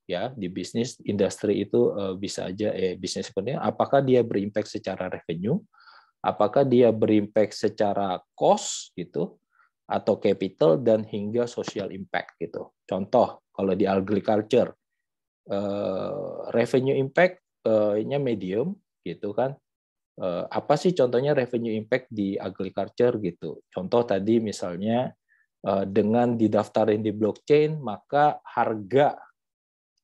ya di bisnis industri itu bisa aja bisnis sebenarnya apakah dia berimpact secara revenue, apakah dia berimpact secara cost gitu atau capital dan hingga social impact gitu. Contoh kalau di agriculture revenue impact-nya medium gitu kan. Apa sih contohnya revenue impact di agriculture gitu. Contoh tadi misalnya dengan didaftarin di blockchain maka harga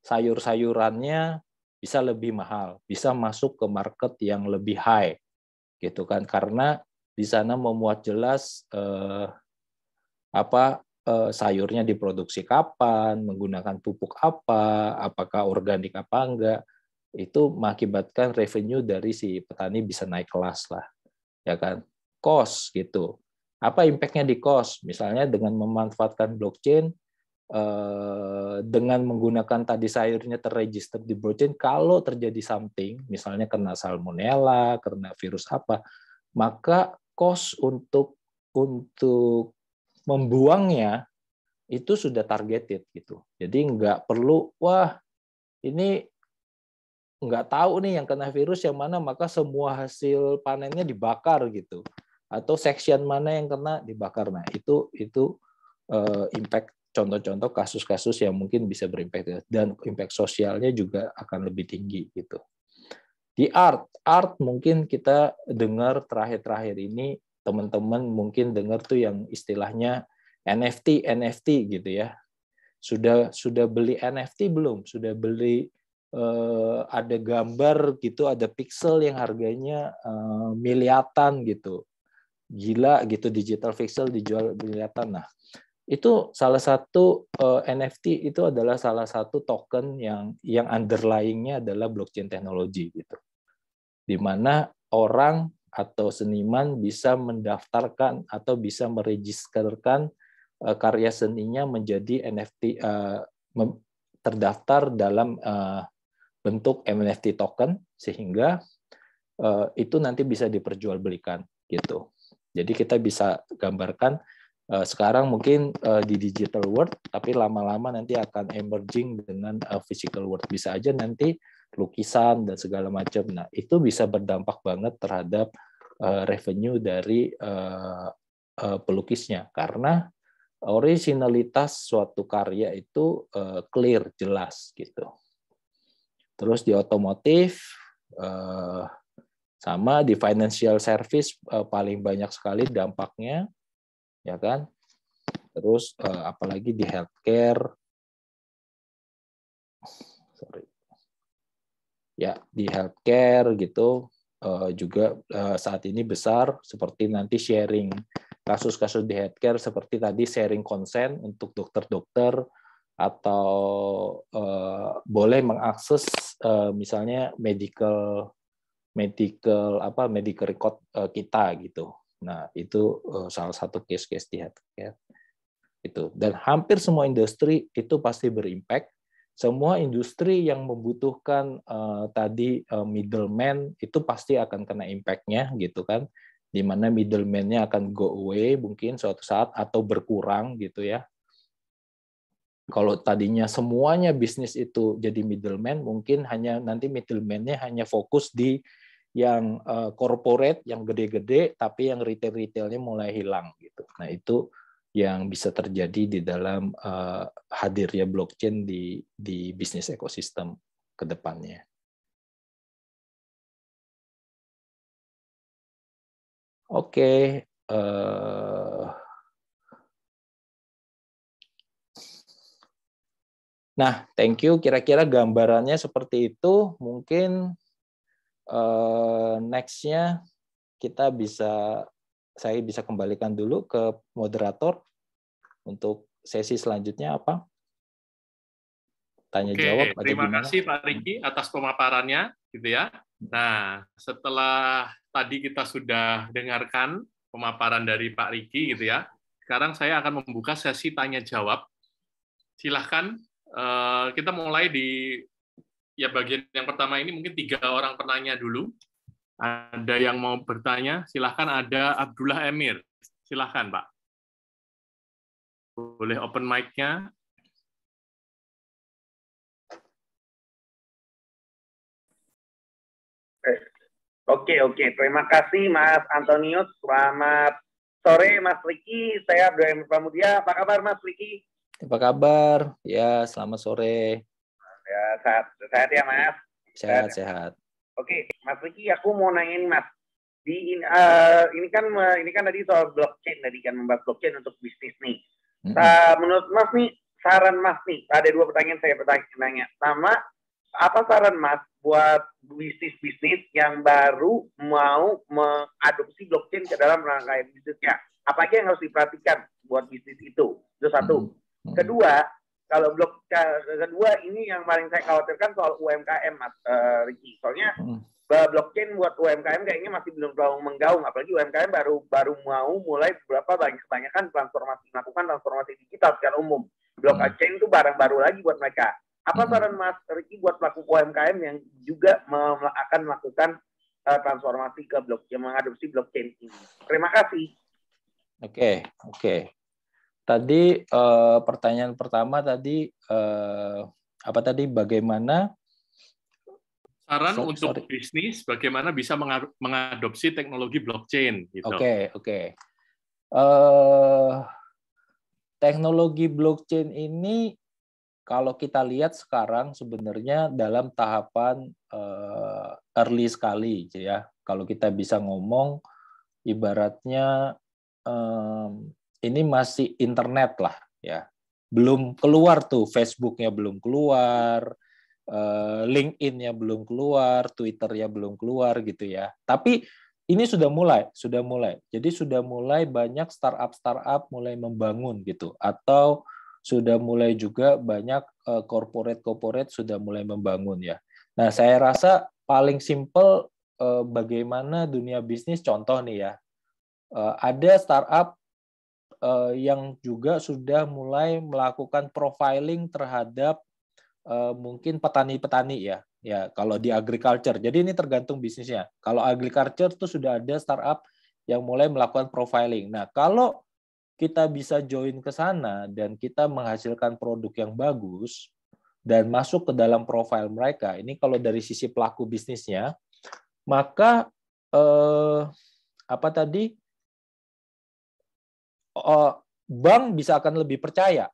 sayur-sayurannya bisa lebih mahal, bisa masuk ke market yang lebih high, gitu kan? Karena di sana memuat jelas sayurnya diproduksi kapan, menggunakan pupuk apa, apakah organik apa enggak, itu mengakibatkan revenue dari si petani bisa naik kelas lah, ya kan? Cost gitu. Apa impact-nya di cost? Misalnya dengan memanfaatkan blockchain, dengan menggunakan tadi sayurnya terregister di blockchain, kalau terjadi something, misalnya kena salmonella, kena virus apa, maka cost untuk membuangnya itu sudah targeted gitu. Jadi nggak perlu, wah ini nggak tahu nih yang kena virus yang mana, maka semua hasil panennya dibakar gitu. Atau section mana yang kena dibakar. Nah itu impact, contoh-contoh kasus-kasus yang mungkin bisa berimpact, dan impact sosialnya juga akan lebih tinggi gitu. Di art mungkin kita dengar terakhir-terakhir ini teman-teman mungkin dengar tuh yang istilahnya NFT gitu ya. Sudah beli NFT belum? Sudah beli ada gambar gitu, ada pixel yang harganya miliatan gitu. Gila gitu, digital pixel dijual miliatan. Nah, itu salah satu NFT itu adalah salah satu token yang underlying-nya adalah blockchain teknologi gitu. Di mana orang atau seniman bisa mendaftarkan atau bisa meregisterkan karya seninya menjadi NFT, terdaftar dalam bentuk NFT token, sehingga itu nanti bisa diperjualbelikan. gitu. Jadi kita bisa gambarkan sekarang mungkin di digital world, tapi lama-lama nanti akan emerging dengan physical world. Bisa aja nanti lukisan dan segala macam. Nah, itu bisa berdampak banget terhadap revenue dari pelukisnya, karena originalitas suatu karya itu clear, jelas gitu. Terus di otomotif sama di financial service paling banyak sekali dampaknya, ya kan? Terus apalagi di healthcare, ya di healthcare gitu juga saat ini besar, seperti nanti sharing kasus-kasus di healthcare seperti tadi sharing consent untuk dokter-dokter, atau boleh mengakses misalnya medical record kita gitu. Nah, itu salah satu case-case di healthcare. Itu. Dan hampir semua industri itu pasti berimpact. Semua industri yang membutuhkan tadi middleman itu pasti akan kena impact-nya gitu kan. Di mana middleman-nya akan go away mungkin suatu saat atau berkurang gitu ya. Kalau tadinya semuanya bisnis itu jadi middleman, mungkin hanya nanti middleman-nya hanya fokus di yang corporate, yang gede-gede, tapi yang retail-retailnya mulai hilang gitu. Nah, itu yang bisa terjadi di dalam hadirnya blockchain di bisnis ekosistem ke depannya. Oke. Nah, thank you. Kira-kira gambarannya seperti itu. Mungkin next-nya saya bisa kembalikan dulu ke moderator untuk sesi selanjutnya apa? Tanya jawab atau terima gimana? kasih Pak Riki atas pemaparannya gitu ya. Nah, setelah tadi kita sudah dengarkan pemaparan dari Pak Riki gitu ya. Sekarang saya akan membuka sesi tanya jawab. Silahkan kita mulai di bagian yang pertama ini, mungkin 3 orang penanya dulu. Ada yang mau bertanya? Silahkan, ada Abdullah Emir. Silahkan, Pak. Boleh open mic-nya. Oke. Terima kasih Mas Antonius. Selamat sore Mas Riki. Saya Abdullah Emir Pramudia. Apa kabar Mas Riki? Apa kabar? Ya, selamat sore. Ya, sehat ya Mas. Sehat. Oke, Mas Riki, aku mau nanya nih Mas. Ini kan tadi soal blockchain, tadi kan membahas blockchain untuk bisnis nih. Menurut Mas nih, saran Mas nih, ada 2 pertanyaan saya bertanya. Sama, apa saran Mas buat bisnis-bisnis yang baru mau mengadopsi blockchain ke dalam rangkaian bisnisnya? Apa aja yang harus diperhatikan buat bisnis itu? Itu satu. Kedua, kalau kedua ini yang paling saya khawatirkan soal UMKM, Mas Riki. Soalnya blockchain buat UMKM kayaknya masih belum terlalu menggaung, apalagi UMKM baru mau mulai kebanyakan melakukan transformasi digital secara umum. Blockchain itu barang baru lagi buat mereka. Apa saran Mas Riki buat pelaku UMKM yang juga akan melakukan transformasi ke blockchain, mengadopsi blockchain ini? Terima kasih. Oke. Tadi pertanyaan pertama tadi apa tadi, bagaimana saran untuk bisnis bagaimana bisa mengadopsi teknologi blockchain gitu. Oke. Teknologi blockchain ini kalau kita lihat sekarang sebenarnya dalam tahapan early sekali ya. Kalau kita bisa ngomong ibaratnya ini masih internet lah ya, belum keluar tuh, Facebook-nya belum keluar, LinkedIn-nya belum keluar, Twitter-nya belum keluar gitu ya. Tapi ini sudah mulai. Jadi sudah mulai banyak startup mulai membangun gitu, atau sudah mulai juga banyak corporate sudah mulai membangun ya. Nah, saya rasa paling simple bagaimana dunia bisnis, contoh nih ya. Ada startup yang juga sudah mulai melakukan profiling terhadap mungkin petani-petani ya. Ya, kalau di agriculture. Jadi ini tergantung bisnisnya. Kalau agriculture itu sudah ada startup yang mulai melakukan profiling. Nah, kalau kita bisa join ke sana dan kita menghasilkan produk yang bagus dan masuk ke dalam profil mereka, ini kalau dari sisi pelaku bisnisnya, maka bank bisa akan lebih percaya,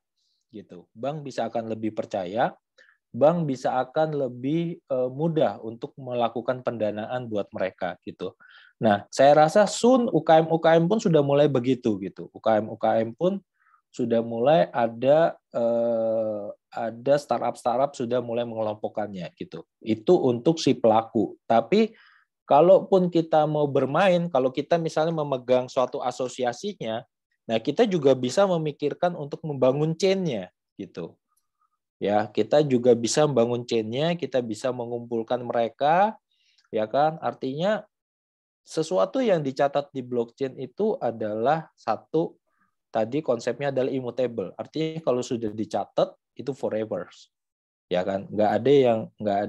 gitu. Bank bisa akan lebih percaya, bank bisa akan lebih mudah untuk melakukan pendanaan buat mereka, gitu. Nah, saya rasa soon UKM pun sudah mulai begitu, gitu. UKM pun sudah mulai ada startup sudah mulai mengelompokkannya, gitu. Itu untuk si pelaku. Tapi kalaupun kita mau bermain, kalau kita misalnya memegang suatu asosiasinya, nah kita juga bisa memikirkan untuk membangun chain-nya, gitu. Ya, kita juga bisa membangun chain-nya, kita bisa mengumpulkan mereka, ya kan? Artinya sesuatu yang dicatat di blockchain itu adalah satu, tadi konsepnya adalah immutable. Artinya kalau sudah dicatat itu forever, ya kan? Nggak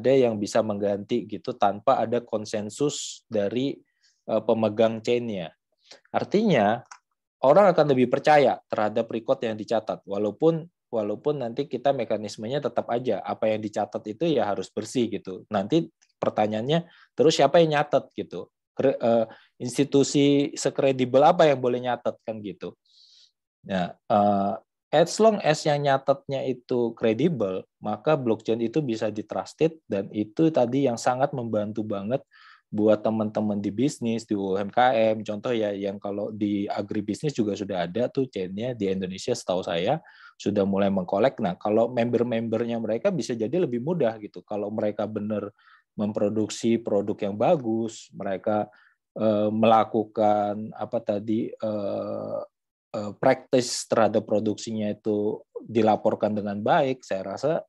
ada yang bisa mengganti gitu tanpa ada konsensus dari pemegang chain-nya. Artinya orang akan lebih percaya terhadap record yang dicatat, walaupun nanti kita mekanismenya tetap aja apa yang dicatat itu ya harus bersih gitu. Nanti pertanyaannya terus siapa yang nyatet gitu? Institusi sekredibel apa yang boleh nyatet kan gitu. Nah, as long as yang nyatetnya itu kredibel, maka blockchain itu bisa ditrusted dan itu tadi yang sangat membantu banget buat teman-teman di bisnis, di UMKM. Contoh ya yang kalau di agribisnis juga sudah ada tuh chain-nya di Indonesia setahu saya sudah mulai mengkolek. Nah, kalau member-membernya mereka bisa jadi lebih mudah gitu. Kalau mereka benar memproduksi produk yang bagus, mereka melakukan praktis terhadap produksinya itu dilaporkan dengan baik, saya rasa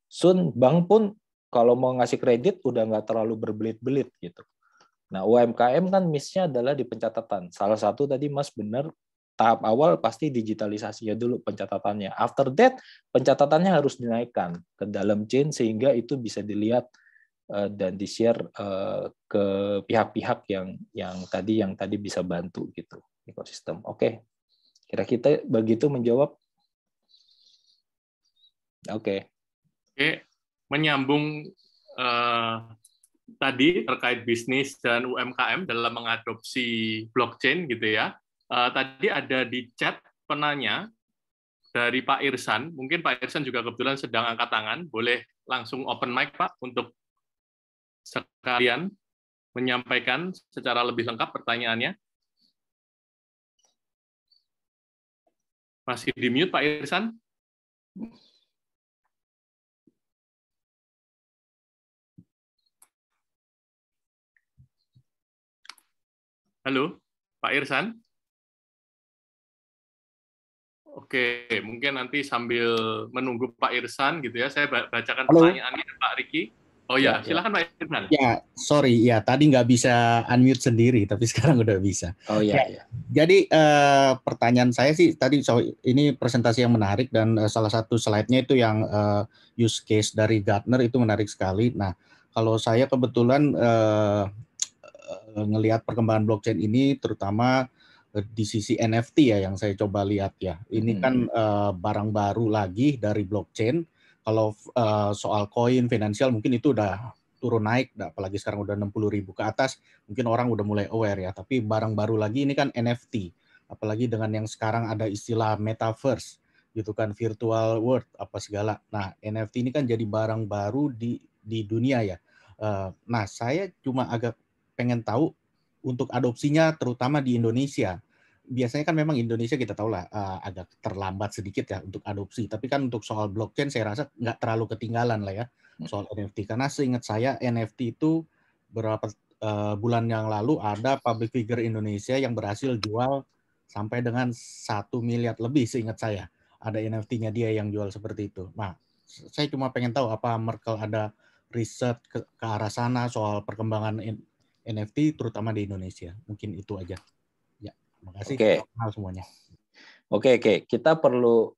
soon bank pun kalau mau ngasih kredit udah nggak terlalu berbelit-belit gitu. Nah, UMKM kan miss-nya adalah di pencatatan. Salah satu tadi Mas benar, tahap awal pasti digitalisasinya dulu pencatatannya. After that, pencatatannya harus dinaikkan ke dalam chain sehingga itu bisa dilihat dan di-share ke pihak-pihak yang tadi bisa bantu gitu ekosistem. Oke. Kira-kira begitu menjawab? Oke. Oke, menyambung tadi terkait bisnis dan UMKM dalam mengadopsi blockchain gitu ya. Tadi ada di chat penanya dari Pak Irsan. Mungkin Pak Irsan juga kebetulan sedang angkat tangan. Boleh langsung open mic Pak untuk sekalian menyampaikan secara lebih lengkap pertanyaannya. Masih di mute Pak Irsan? Halo, Pak Irsan? Oke, mungkin nanti sambil menunggu Pak Irsan gitu ya, saya bacakan pertanyaannya Pak Riki. Oh ya, silakan Pak Irsan. Ya, sorry ya, tadi nggak bisa unmute sendiri, tapi sekarang udah bisa. Oh ya. Jadi pertanyaan saya sih tadi ini presentasi yang menarik dan salah satu slide-nya itu yang use case dari Gartner itu menarik sekali. Nah, kalau saya kebetulan ngelihat perkembangan blockchain ini terutama di sisi NFT ya yang saya coba lihat ya. Ini kan barang baru lagi dari blockchain. Kalau soal koin finansial mungkin itu udah turun naik, apalagi sekarang udah 60.000 ke atas, mungkin orang udah mulai aware ya. Tapi barang baru lagi ini kan NFT, apalagi dengan yang sekarang ada istilah metaverse, gitu kan, virtual world apa segala. Nah, NFT ini kan jadi barang baru di dunia ya. Nah, saya cuma agak pengen tahu untuk adopsinya terutama di Indonesia. Biasanya kan memang Indonesia kita tahu lah agak terlambat sedikit ya untuk adopsi. Tapi kan untuk soal blockchain saya rasa nggak terlalu ketinggalan lah ya soal NFT. Karena seingat saya NFT itu beberapa bulan yang lalu ada public figure Indonesia yang berhasil jual sampai dengan 1 miliar lebih seingat saya. Ada NFT-nya dia yang jual seperti itu. Nah, saya cuma pengen tahu apa Merkel ada riset ke arah sana soal perkembangan NFT terutama di Indonesia. Mungkin itu aja. Terima kasih. Oke. Hal semuanya. Oke. Kita perlu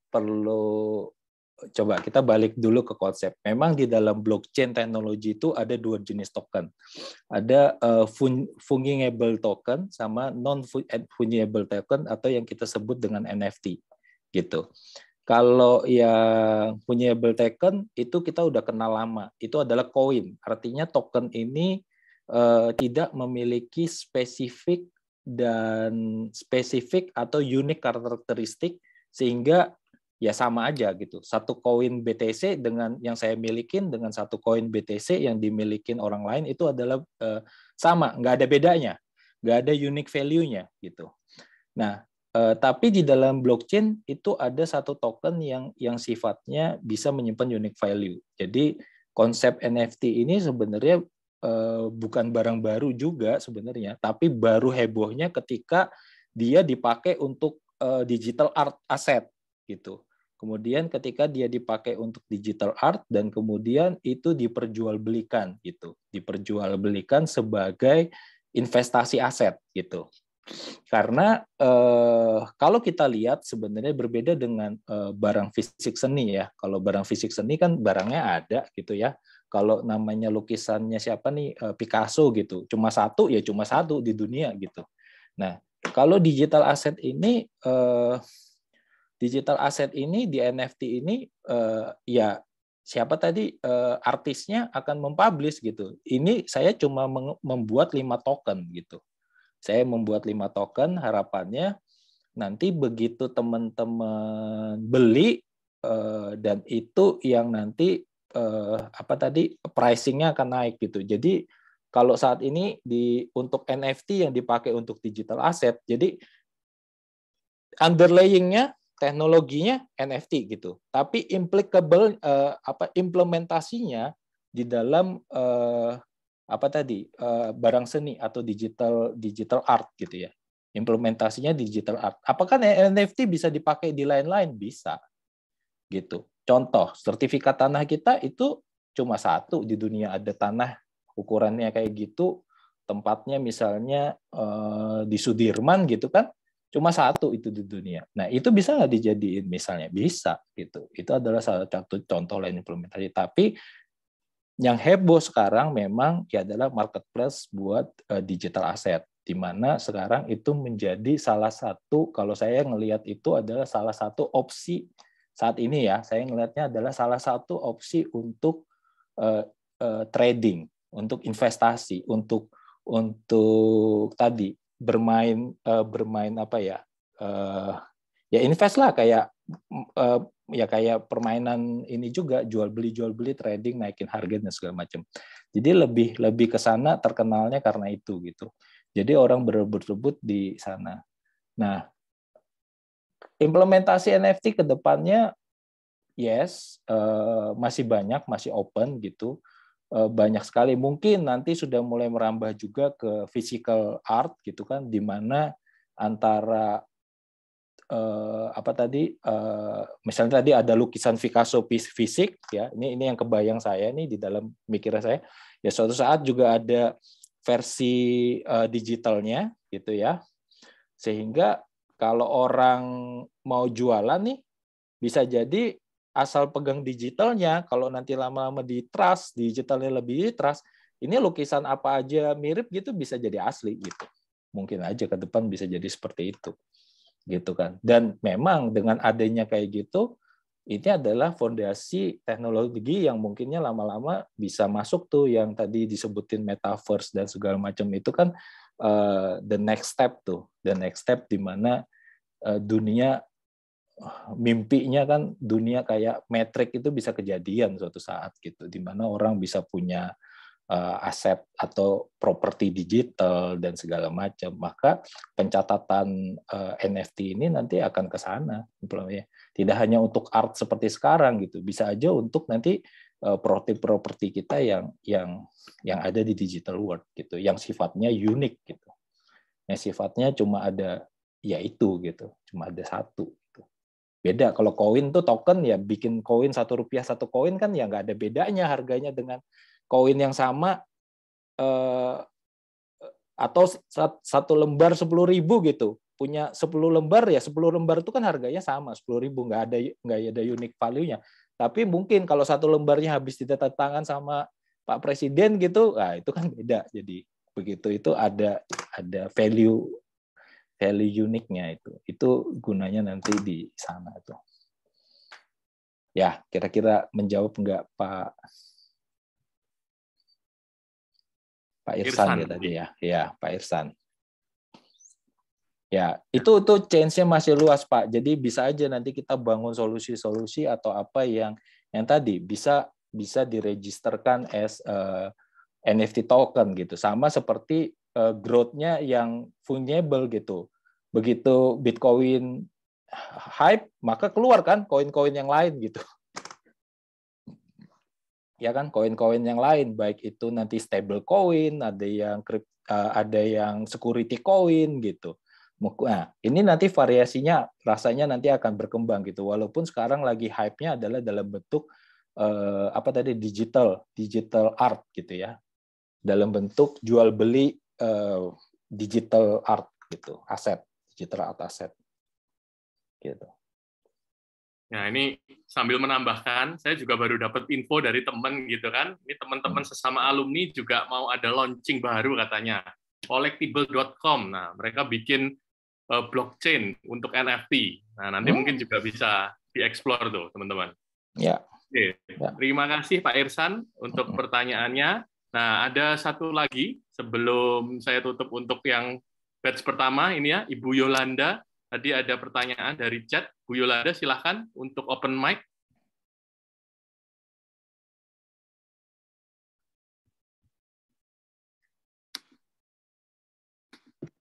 coba kita balik dulu ke konsep. Memang di dalam blockchain teknologi itu ada 2 jenis token. Ada fungible token sama non-fungible token atau yang kita sebut dengan NFT gitu. Kalau yang fungible token itu kita udah kenal lama. Itu adalah koin. Artinya token ini tidak memiliki spesifik atau unik karakteristik sehingga ya sama aja gitu. Satu koin BTC dengan yang saya milikin dengan satu koin BTC yang dimilikin orang lain itu adalah sama, nggak ada bedanya, nggak ada unique value-nya gitu. Nah, tapi di dalam blockchain itu ada satu token yang sifatnya bisa menyimpan unique value. Jadi konsep NFT ini sebenarnya bukan barang baru juga sebenarnya, tapi baru hebohnya ketika dia dipakai untuk digital art asset gitu. Kemudian ketika dia dipakai untuk digital art dan kemudian itu diperjualbelikan gitu, diperjualbelikan sebagai investasi aset gitu. Karena kalau kita lihat sebenarnya berbeda dengan barang fisik seni ya. Kalau barang fisik seni kan barangnya ada gitu ya. Kalau namanya lukisannya siapa nih Picasso gitu, cuma satu ya cuma satu di dunia gitu. Nah, kalau digital asset ini di NFT ini ya siapa tadi artisnya akan mempublish gitu. Ini saya cuma membuat 5 token gitu. Saya membuat 5 token, harapannya nanti begitu teman-teman beli dan itu yang nanti pricing-nya akan naik gitu. Jadi kalau saat ini untuk NFT yang dipakai untuk digital asset, jadi underlying-nya teknologinya NFT gitu, tapi implementasinya di dalam barang seni atau digital art gitu ya. Implementasinya digital art. Apakah NFT bisa dipakai di lain-lain? Bisa. Gitu. Contoh, sertifikat tanah kita itu cuma satu di dunia, ada tanah ukurannya kayak gitu, tempatnya misalnya di Sudirman gitu kan. Cuma satu itu di dunia. Nah, itu bisa nggak dijadiin misalnya? Bisa gitu. Itu adalah salah satu contoh lain implementasi. Tapi yang heboh sekarang memang ya adalah marketplace buat digital asset, di mana sekarang itu menjadi salah satu, kalau saya ngelihat itu adalah salah satu opsi saat ini ya, saya ngelihatnya adalah salah satu opsi untuk trading, untuk investasi, untuk tadi bermain ya invest lah kayak permainan ini juga jual beli trading, naikin harga dan segala macam. Jadi lebih ke sana terkenalnya karena itu gitu. Jadi orang berebut-rebut di sana. Nah, implementasi NFT ke depannya masih banyak, masih open gitu. Banyak sekali, mungkin nanti sudah mulai merambah juga ke physical art gitu kan, di mana antara misalnya tadi ada lukisan Picasso fisik ya, ini yang kebayang saya nih di dalam pikiran saya, ya suatu saat juga ada versi digitalnya gitu ya, sehingga kalau orang mau jualan nih bisa jadi asal pegang digitalnya, kalau nanti lama-lama di-trust, digitalnya lebih di-trust, ini lukisan apa aja mirip gitu bisa jadi asli gitu. Mungkin aja ke depan bisa jadi seperti itu. Gitu kan. Dan memang dengan adanya kayak gitu, ini adalah fondasi teknologi yang mungkinnya lama-lama bisa masuk tuh yang tadi disebutin metaverse dan segala macam itu kan the next step di mana dunia mimpinya kan dunia kayak Matrix itu bisa kejadian suatu saat gitu, di mana orang bisa punya aset atau properti digital dan segala macam. Maka pencatatan NFT ini nanti akan ke sana. Tidak hanya untuk art seperti sekarang gitu, bisa aja untuk nanti properti kita yang ada di digital world gitu, yang sifatnya unik gitu. Yang sifatnya cuma ada ya itu gitu, cuma ada satu. Beda kalau koin tuh token ya, bikin koin Rp1 satu koin kan ya nggak ada bedanya harganya dengan koin yang sama atau satu lembar 10.000 gitu. Punya 10 lembar ya 10 lembar itu kan harganya sama 10.000, nggak ada unique value-nya. Tapi mungkin kalau satu lembarnya habis ditandatangan sama Pak Presiden gitu, nah itu kan beda. Jadi begitu itu ada value uniknya itu. Itu gunanya nanti di sana itu. Ya, kira-kira menjawab enggak Pak Irsan ya tadi ya? Ya, Pak Irsan. Ya, itu change-nya masih luas, Pak. Jadi bisa aja nanti kita bangun solusi-solusi atau apa yang tadi bisa diregisterkan as NFT token gitu. Sama seperti growth-nya yang fungible gitu. Begitu Bitcoin hype, maka keluar kan koin-koin yang lain gitu. Ya kan, koin-koin yang lain, baik itu nanti stable coin, ada yang security coin gitu. Nah, ini nanti variasinya rasanya nanti akan berkembang gitu. Walaupun sekarang lagi hype-nya adalah dalam bentuk digital art gitu ya. Dalam bentuk jual beli digital art gitu, digital art aset. Gitu. Nah, ini sambil menambahkan, saya juga baru dapat info dari teman gitu kan. Ini teman-teman sesama alumni juga mau ada launching baru katanya. Collectible.com. Nah, mereka bikin blockchain untuk NFT. Nah, nanti mungkin juga bisa dieksplor tuh, teman-teman. Ya. Oke. Ya. Terima kasih Pak Irsan untuk pertanyaannya. Nah, ada satu lagi sebelum saya tutup untuk yang batch pertama ini ya, Ibu Yolanda. Tadi ada pertanyaan dari chat. Bu Yolanda, silahkan untuk open mic.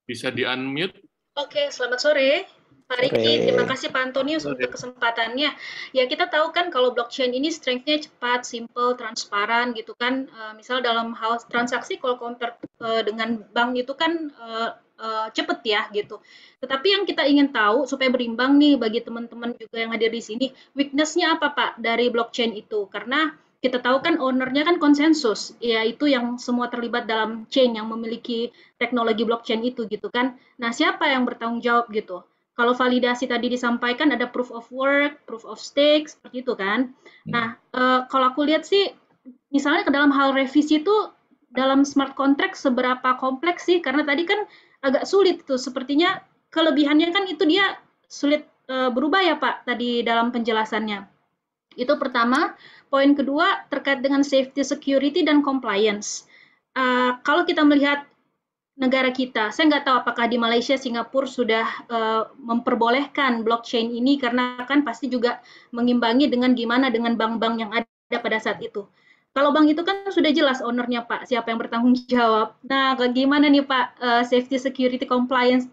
Bisa di-unmute. Oke, selamat sore. Pak Riki, terima kasih Pak Antonius untuk kesempatannya. Ya, kita tahu kan kalau blockchain ini strength-nya cepat, simple, transparan gitu kan. Misal dalam hal transaksi kalau compare dengan bank itu kan cepet ya gitu. Tetapi yang kita ingin tahu supaya berimbang nih bagi teman-teman juga yang hadir di sini, weakness-nya apa Pak dari blockchain itu? Karena kita tahu kan owner-nya kan konsensus, yaitu yang semua terlibat dalam chain yang memiliki teknologi blockchain itu gitu kan. Nah, siapa yang bertanggung jawab gitu? Kalau validasi tadi disampaikan ada proof of work, proof of stake, seperti itu kan. Nah, kalau aku lihat sih, misalnya ke dalam hal revisi itu dalam smart contract seberapa kompleks sih? Karena tadi kan agak sulit tuh, sepertinya kelebihannya kan itu dia sulit berubah ya Pak tadi dalam penjelasannya. Itu pertama. Poin kedua terkait dengan safety, security, dan compliance. Kalau kita melihat negara kita, saya nggak tahu apakah di Malaysia, Singapura sudah memperbolehkan blockchain ini karena kan pasti juga mengimbangi dengan gimana dengan bank-bank yang ada pada saat itu. Kalau bank itu kan sudah jelas ownernya Pak, siapa yang bertanggung jawab. Nah, bagaimana nih Pak safety, security, compliance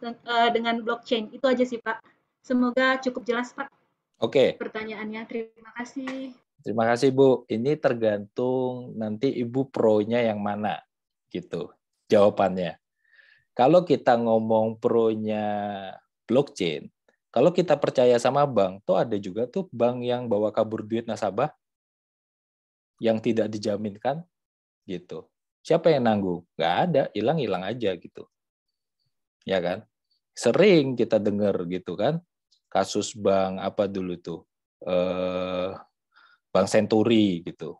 dengan blockchain? Itu aja sih Pak. Semoga cukup jelas Pak. Oke. Pertanyaannya, terima kasih. Terima kasih Bu. Ini tergantung nanti Ibu pro-nya yang mana, gitu jawabannya. Kalau kita ngomong pro-nya blockchain, kalau kita percaya sama bank, tuh ada juga tuh bank yang bawa kabur duit nasabah yang tidak dijaminkan, gitu. Siapa yang nanggung? Nggak ada, hilang-hilang aja gitu. Ya kan? Sering kita dengar gitu kan, kasus bank apa dulu tuh, Bank Senturi gitu.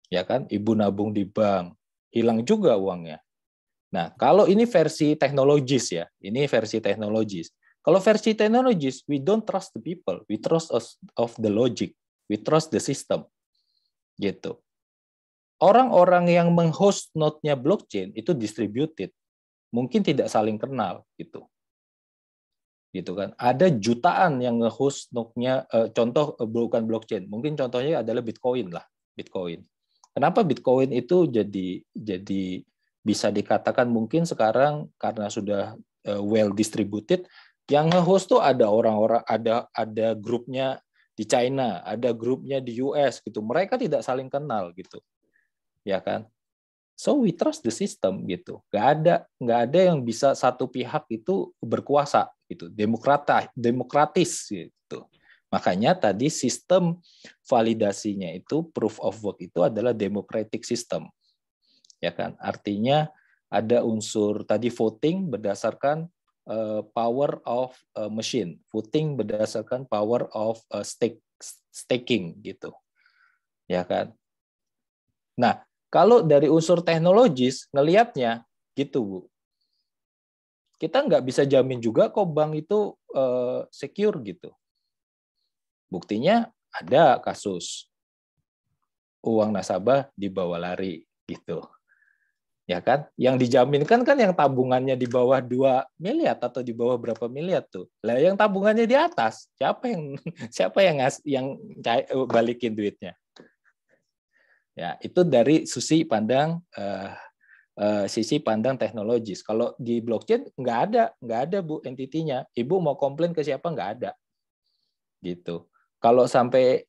Ya kan, ibu nabung di bank, hilang juga uangnya. Nah, kalau ini versi teknologis ya, ini versi teknologis. Kalau versi teknologis, we don't trust the people, we trust of the logic, we trust the system. Gitu. Orang-orang yang menghost node-nya blockchain itu distributed, mungkin tidak saling kenal gitu. Gitu kan. Ada jutaan yang nge-host node-nya, contoh bukan blockchain, mungkin contohnya adalah Bitcoin lah, Bitcoin. Kenapa Bitcoin itu jadi bisa dikatakan mungkin sekarang karena sudah well distributed, yang nge-host tuh ada orang-orang, ada grupnya di China, ada grupnya di US gitu. Mereka tidak saling kenal gitu. Ya kan? So we trust the system gitu. Nggak ada yang bisa satu pihak itu berkuasa gitu, demokratis gitu. Makanya tadi sistem validasinya itu proof of work itu adalah democratic system. Ya kan? Artinya ada unsur tadi voting berdasarkan power of machine, voting berdasarkan power of stake staking gitu. Ya kan? Nah, kalau dari unsur teknologis ngelihatnya gitu, Bu. Kita nggak bisa jamin juga kok bank itu secure gitu. Buktinya ada kasus uang nasabah dibawa lari gitu. Ya kan? Yang dijaminkan kan yang tabungannya di bawah 2 miliar atau di bawah berapa miliar tuh. Lah yang tabungannya di atas, siapa yang balikin duitnya? Ya, itu dari sisi pandang teknologis. Kalau di blockchain nggak ada Bu entitinya. Ibu mau komplain ke siapa nggak ada. Gitu. Kalau sampai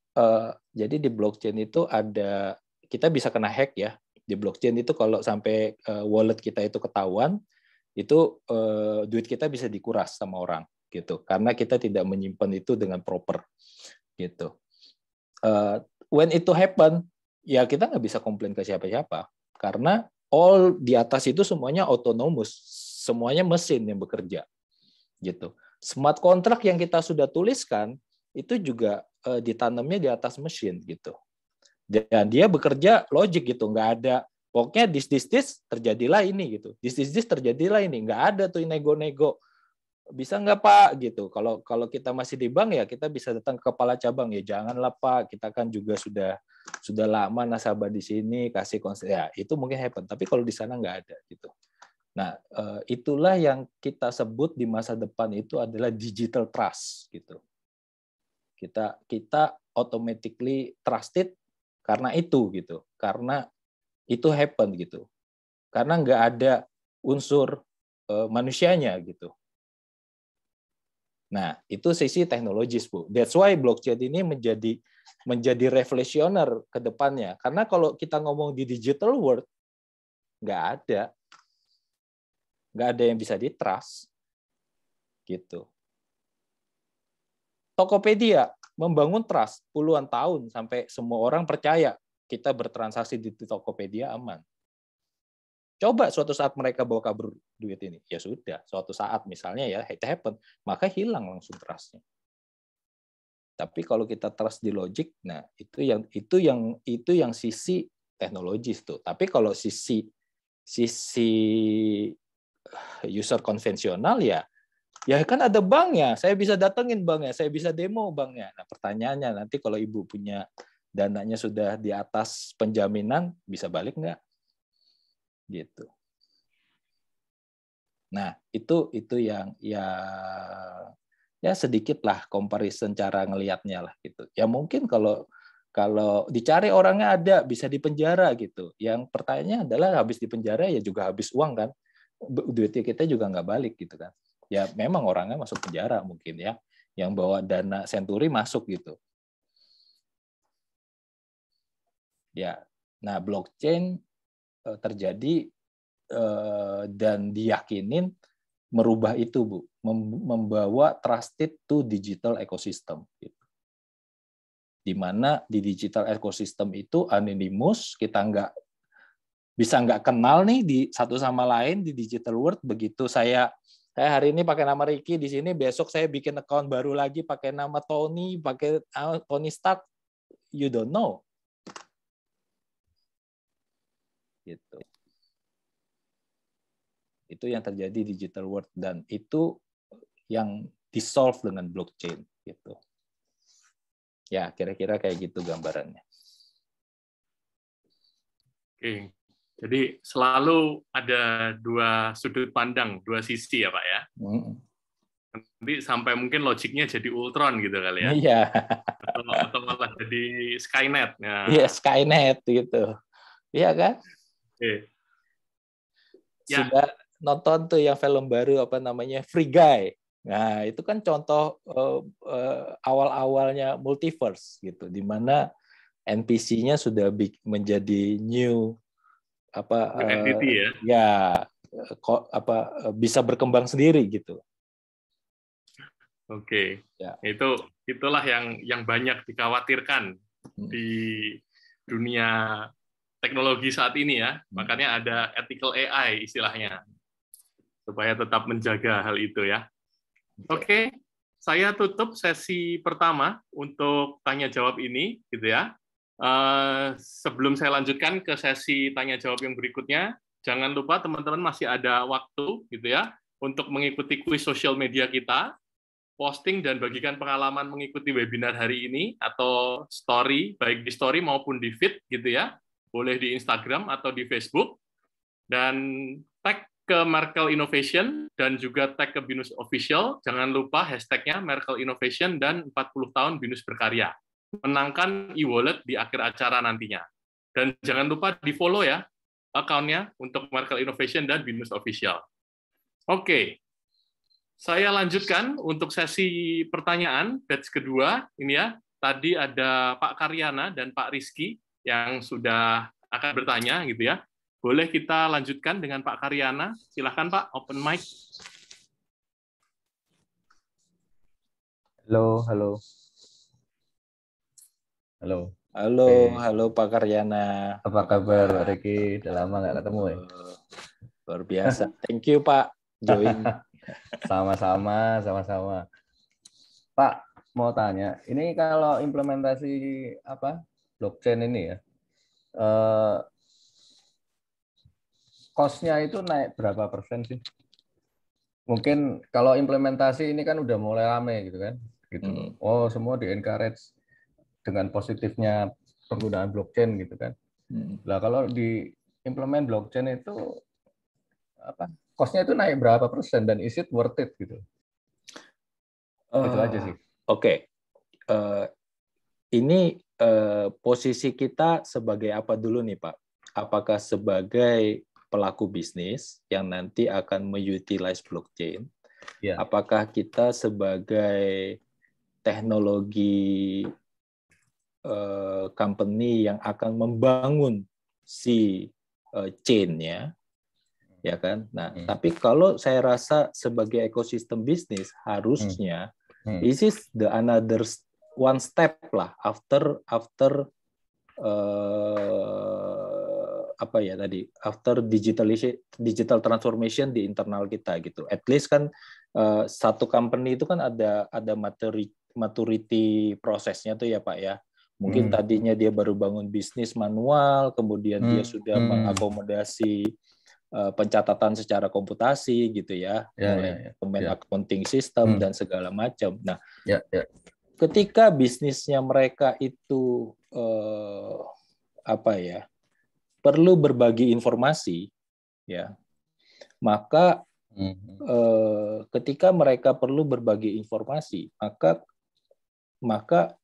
jadi di blockchain itu ada, kita bisa kena hack ya. Di blockchain itu kalau sampai wallet kita itu ketahuan, itu duit kita bisa dikuras sama orang gitu. Karena kita tidak menyimpan itu dengan proper gitu. When itu happen, ya kita nggak bisa komplain ke siapa-siapa karena all di atas itu semuanya autonomous, semuanya mesin yang bekerja gitu. Smart contract yang kita sudah tuliskan itu juga ditanamnya di atas mesin gitu, dan dia bekerja logik gitu, nggak ada pokoknya this terjadilah ini gitu, this terjadilah ini, nggak ada tuh nego-nego. Bisa nggak Pak gitu. Kalau kita masih di bank ya kita bisa datang ke kepala cabang, ya janganlah Pak, kita kan juga sudah lama nasabah di sini, kasih konsep ya itu mungkin happen. Tapi kalau di sana nggak ada gitu. Nah itulah yang kita sebut di masa depan itu adalah digital trust gitu. Kita automatically trusted karena itu gitu, karena itu happen gitu, karena nggak ada unsur manusianya gitu. Nah, itu sisi teknologis, Bu. That's why blockchain ini menjadi revolusioner ke depannya. Karena kalau kita ngomong di digital world, nggak ada yang bisa di-trust. Gitu. Tokopedia membangun trust puluhan tahun sampai semua orang percaya kita bertransaksi di Tokopedia aman. Coba suatu saat mereka bawa kabur duit ini, ya sudah. Suatu saat misalnya ya it happen, maka hilang langsung trust-nya. Tapi kalau kita trust di logic, nah itu yang sisi teknologis tuh. Tapi kalau sisi user konvensional ya kan ada banknya. Saya bisa datengin banknya, saya bisa demo banknya. Nah pertanyaannya nanti kalau Ibu punya dananya sudah di atas penjaminan, bisa balik nggak? Gitu. Nah, itu yang ya sedikit lah comparison cara ngelihatnya lah gitu. Ya mungkin kalau dicari orangnya ada, bisa dipenjara gitu. Yang pertanyaannya adalah habis dipenjara ya juga habis uang kan. Duitnya kita juga nggak balik gitu kan. Ya memang orangnya masuk penjara mungkin ya. Yang bawa dana Senturi masuk gitu. Ya. Nah, blockchain terjadi dan diyakinin merubah itu, Bu, membawa trusted to digital ecosystem gitu. Di mana di digital ecosystem itu anonymous, kita nggak kenal nih di satu sama lain di digital world. Begitu saya hari ini pakai nama Ricky di sini, besok saya bikin account baru lagi pakai nama Tony, pakai Tony Stark, you don't know. Gitu. Itu yang terjadi di digital world dan itu yang di-solve dengan blockchain gitu. Ya, kira-kira kayak gitu gambarannya. Oke. Jadi selalu ada dua sudut pandang, dua sisi ya, Pak ya. Nanti sampai mungkin logiknya jadi Ultron gitu kali ya. Iya. Atau malah jadi Skynet. Nah. Iya, Skynet gitu. Iya kan? Oke. Sudah nonton tuh yang film baru apa namanya Free Guy. Nah, itu kan contoh awal-awalnya multiverse gitu, di mana NPC-nya sudah menjadi new entity bisa berkembang sendiri gitu. Oke. Ya. Itulah yang banyak dikhawatirkan di dunia teknologi saat ini ya. Makanya ada ethical AI istilahnya. Supaya tetap menjaga hal itu ya. Oke. saya tutup sesi pertama untuk tanya jawab ini, gitu ya. Sebelum saya lanjutkan ke sesi tanya jawab yang berikutnya, jangan lupa teman-teman masih ada waktu, gitu ya, untuk mengikuti kuis sosial media kita, posting dan bagikan pengalaman mengikuti webinar hari ini atau story, baik di story maupun di feed, gitu ya. Boleh di Instagram atau di Facebook, dan tag ke Merkle Innovation dan juga tag ke Binus Official. Jangan lupa hashtagnya Merkle Innovation dan 40 tahun Binus berkarya. Menangkan e-wallet di akhir acara nantinya. Dan jangan lupa di-follow ya account-nya untuk Merkle Innovation dan Binus Official. Oke. Saya lanjutkan untuk sesi pertanyaan batch kedua. Ini ya, tadi ada Pak Karyana dan Pak Rizky yang sudah akan bertanya gitu ya. Boleh kita lanjutkan dengan Pak Karyana? Silakan Pak, open mic. Halo, halo. Halo. Halo, halo Pak Karyana. Apa kabar Pak Riki? Udah lama nggak ketemu ya? Luar biasa. Thank you Pak, join. Sama-sama, sama-sama. Pak, mau tanya, ini kalau implementasi blockchain ini ya, cost-nya itu naik berapa persen sih? Mungkin kalau implementasi ini kan udah mulai rame gitu kan, gitu. Oh, semua di-encourage dengan positifnya penggunaan blockchain gitu kan. Nah, kalau di implement blockchain itu cost-nya itu naik berapa persen dan is it worth it gitu? Itu aja sih. Oke. Ini posisi kita sebagai apa dulu nih Pak? Apakah sebagai pelaku bisnis yang nanti akan mengutilize blockchain? Yeah. Apakah kita sebagai teknologi company yang akan membangun si chain-nya, ya kan? Nah, tapi kalau saya rasa sebagai ekosistem bisnis harusnya this is the another one step lah after after digital transformation di internal kita gitu. At least kan satu company itu kan ada maturity prosesnya tuh ya Pak ya. Mungkin tadinya dia baru bangun bisnis manual, kemudian dia sudah mengakomodasi pencatatan secara komputasi gitu ya, mulai accounting system dan segala macam. Nah, ketika bisnisnya mereka itu perlu berbagi informasi, ya, maka ketika mereka perlu berbagi informasi, maka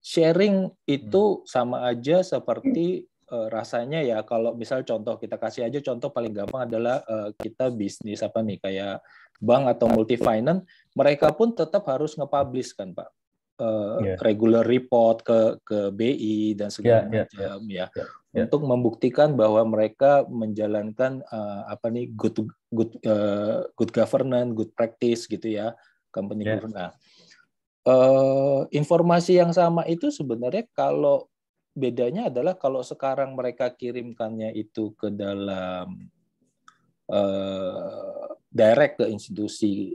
sharing itu sama aja seperti rasanya ya kalau misal contoh kita kasih aja contoh paling gampang adalah kita bisnis kayak bank atau multi finance, mereka pun tetap harus nge-publish kan Pak. Regular report ke BI dan segala macam untuk membuktikan bahwa mereka menjalankan good governance, good practice gitu ya, company governance. Informasi yang sama itu sebenarnya kalau bedanya adalah kalau sekarang mereka kirimkannya itu ke dalam direct ke institusi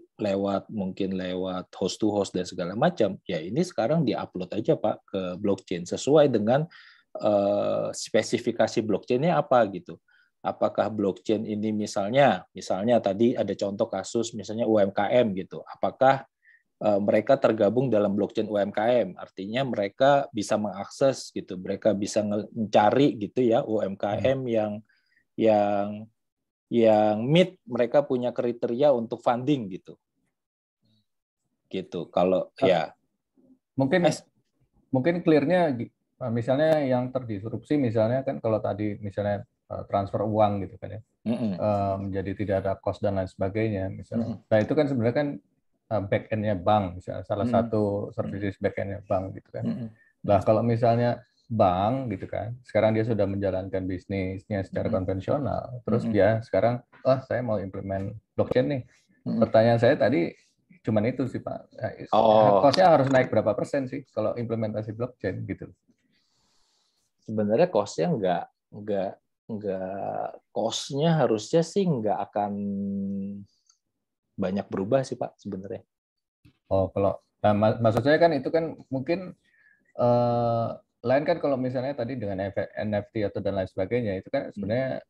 mungkin lewat host to host dan segala macam, ya ini sekarang diupload aja Pak ke blockchain sesuai dengan spesifikasi blockchain-nya apa gitu. Apakah blockchain ini misalnya tadi ada contoh kasus misalnya UMKM gitu. Apakah mereka tergabung dalam blockchain UMKM, artinya mereka bisa mengakses gitu, mereka bisa mencari gitu ya UMKM yang meet mereka punya kriteria untuk funding gitu kalau ya mungkin clearnya misalnya yang terdisrupsi misalnya kan kalau tadi misalnya transfer uang gitu kan ya menjadi tidak ada cost dan lain sebagainya misalnya. Nah itu kan sebenarnya kan back end-nya bank misalnya salah satu services back end-nya bank gitu kan. Nah kalau misalnya bank gitu kan, sekarang dia sudah menjalankan bisnisnya secara konvensional, terus dia sekarang, saya mau implement blockchain nih. Pertanyaan saya tadi cuman itu sih Pak, cost-nya harus naik berapa persen sih kalau implementasi blockchain gitu? Sebenarnya cost-nya nggak cost-nya harusnya sih nggak akan banyak berubah sih Pak sebenarnya. Oh, kalau maksud saya kan itu kan mungkin lain kan kalau misalnya tadi dengan NFT atau dan lain sebagainya itu kan sebenarnya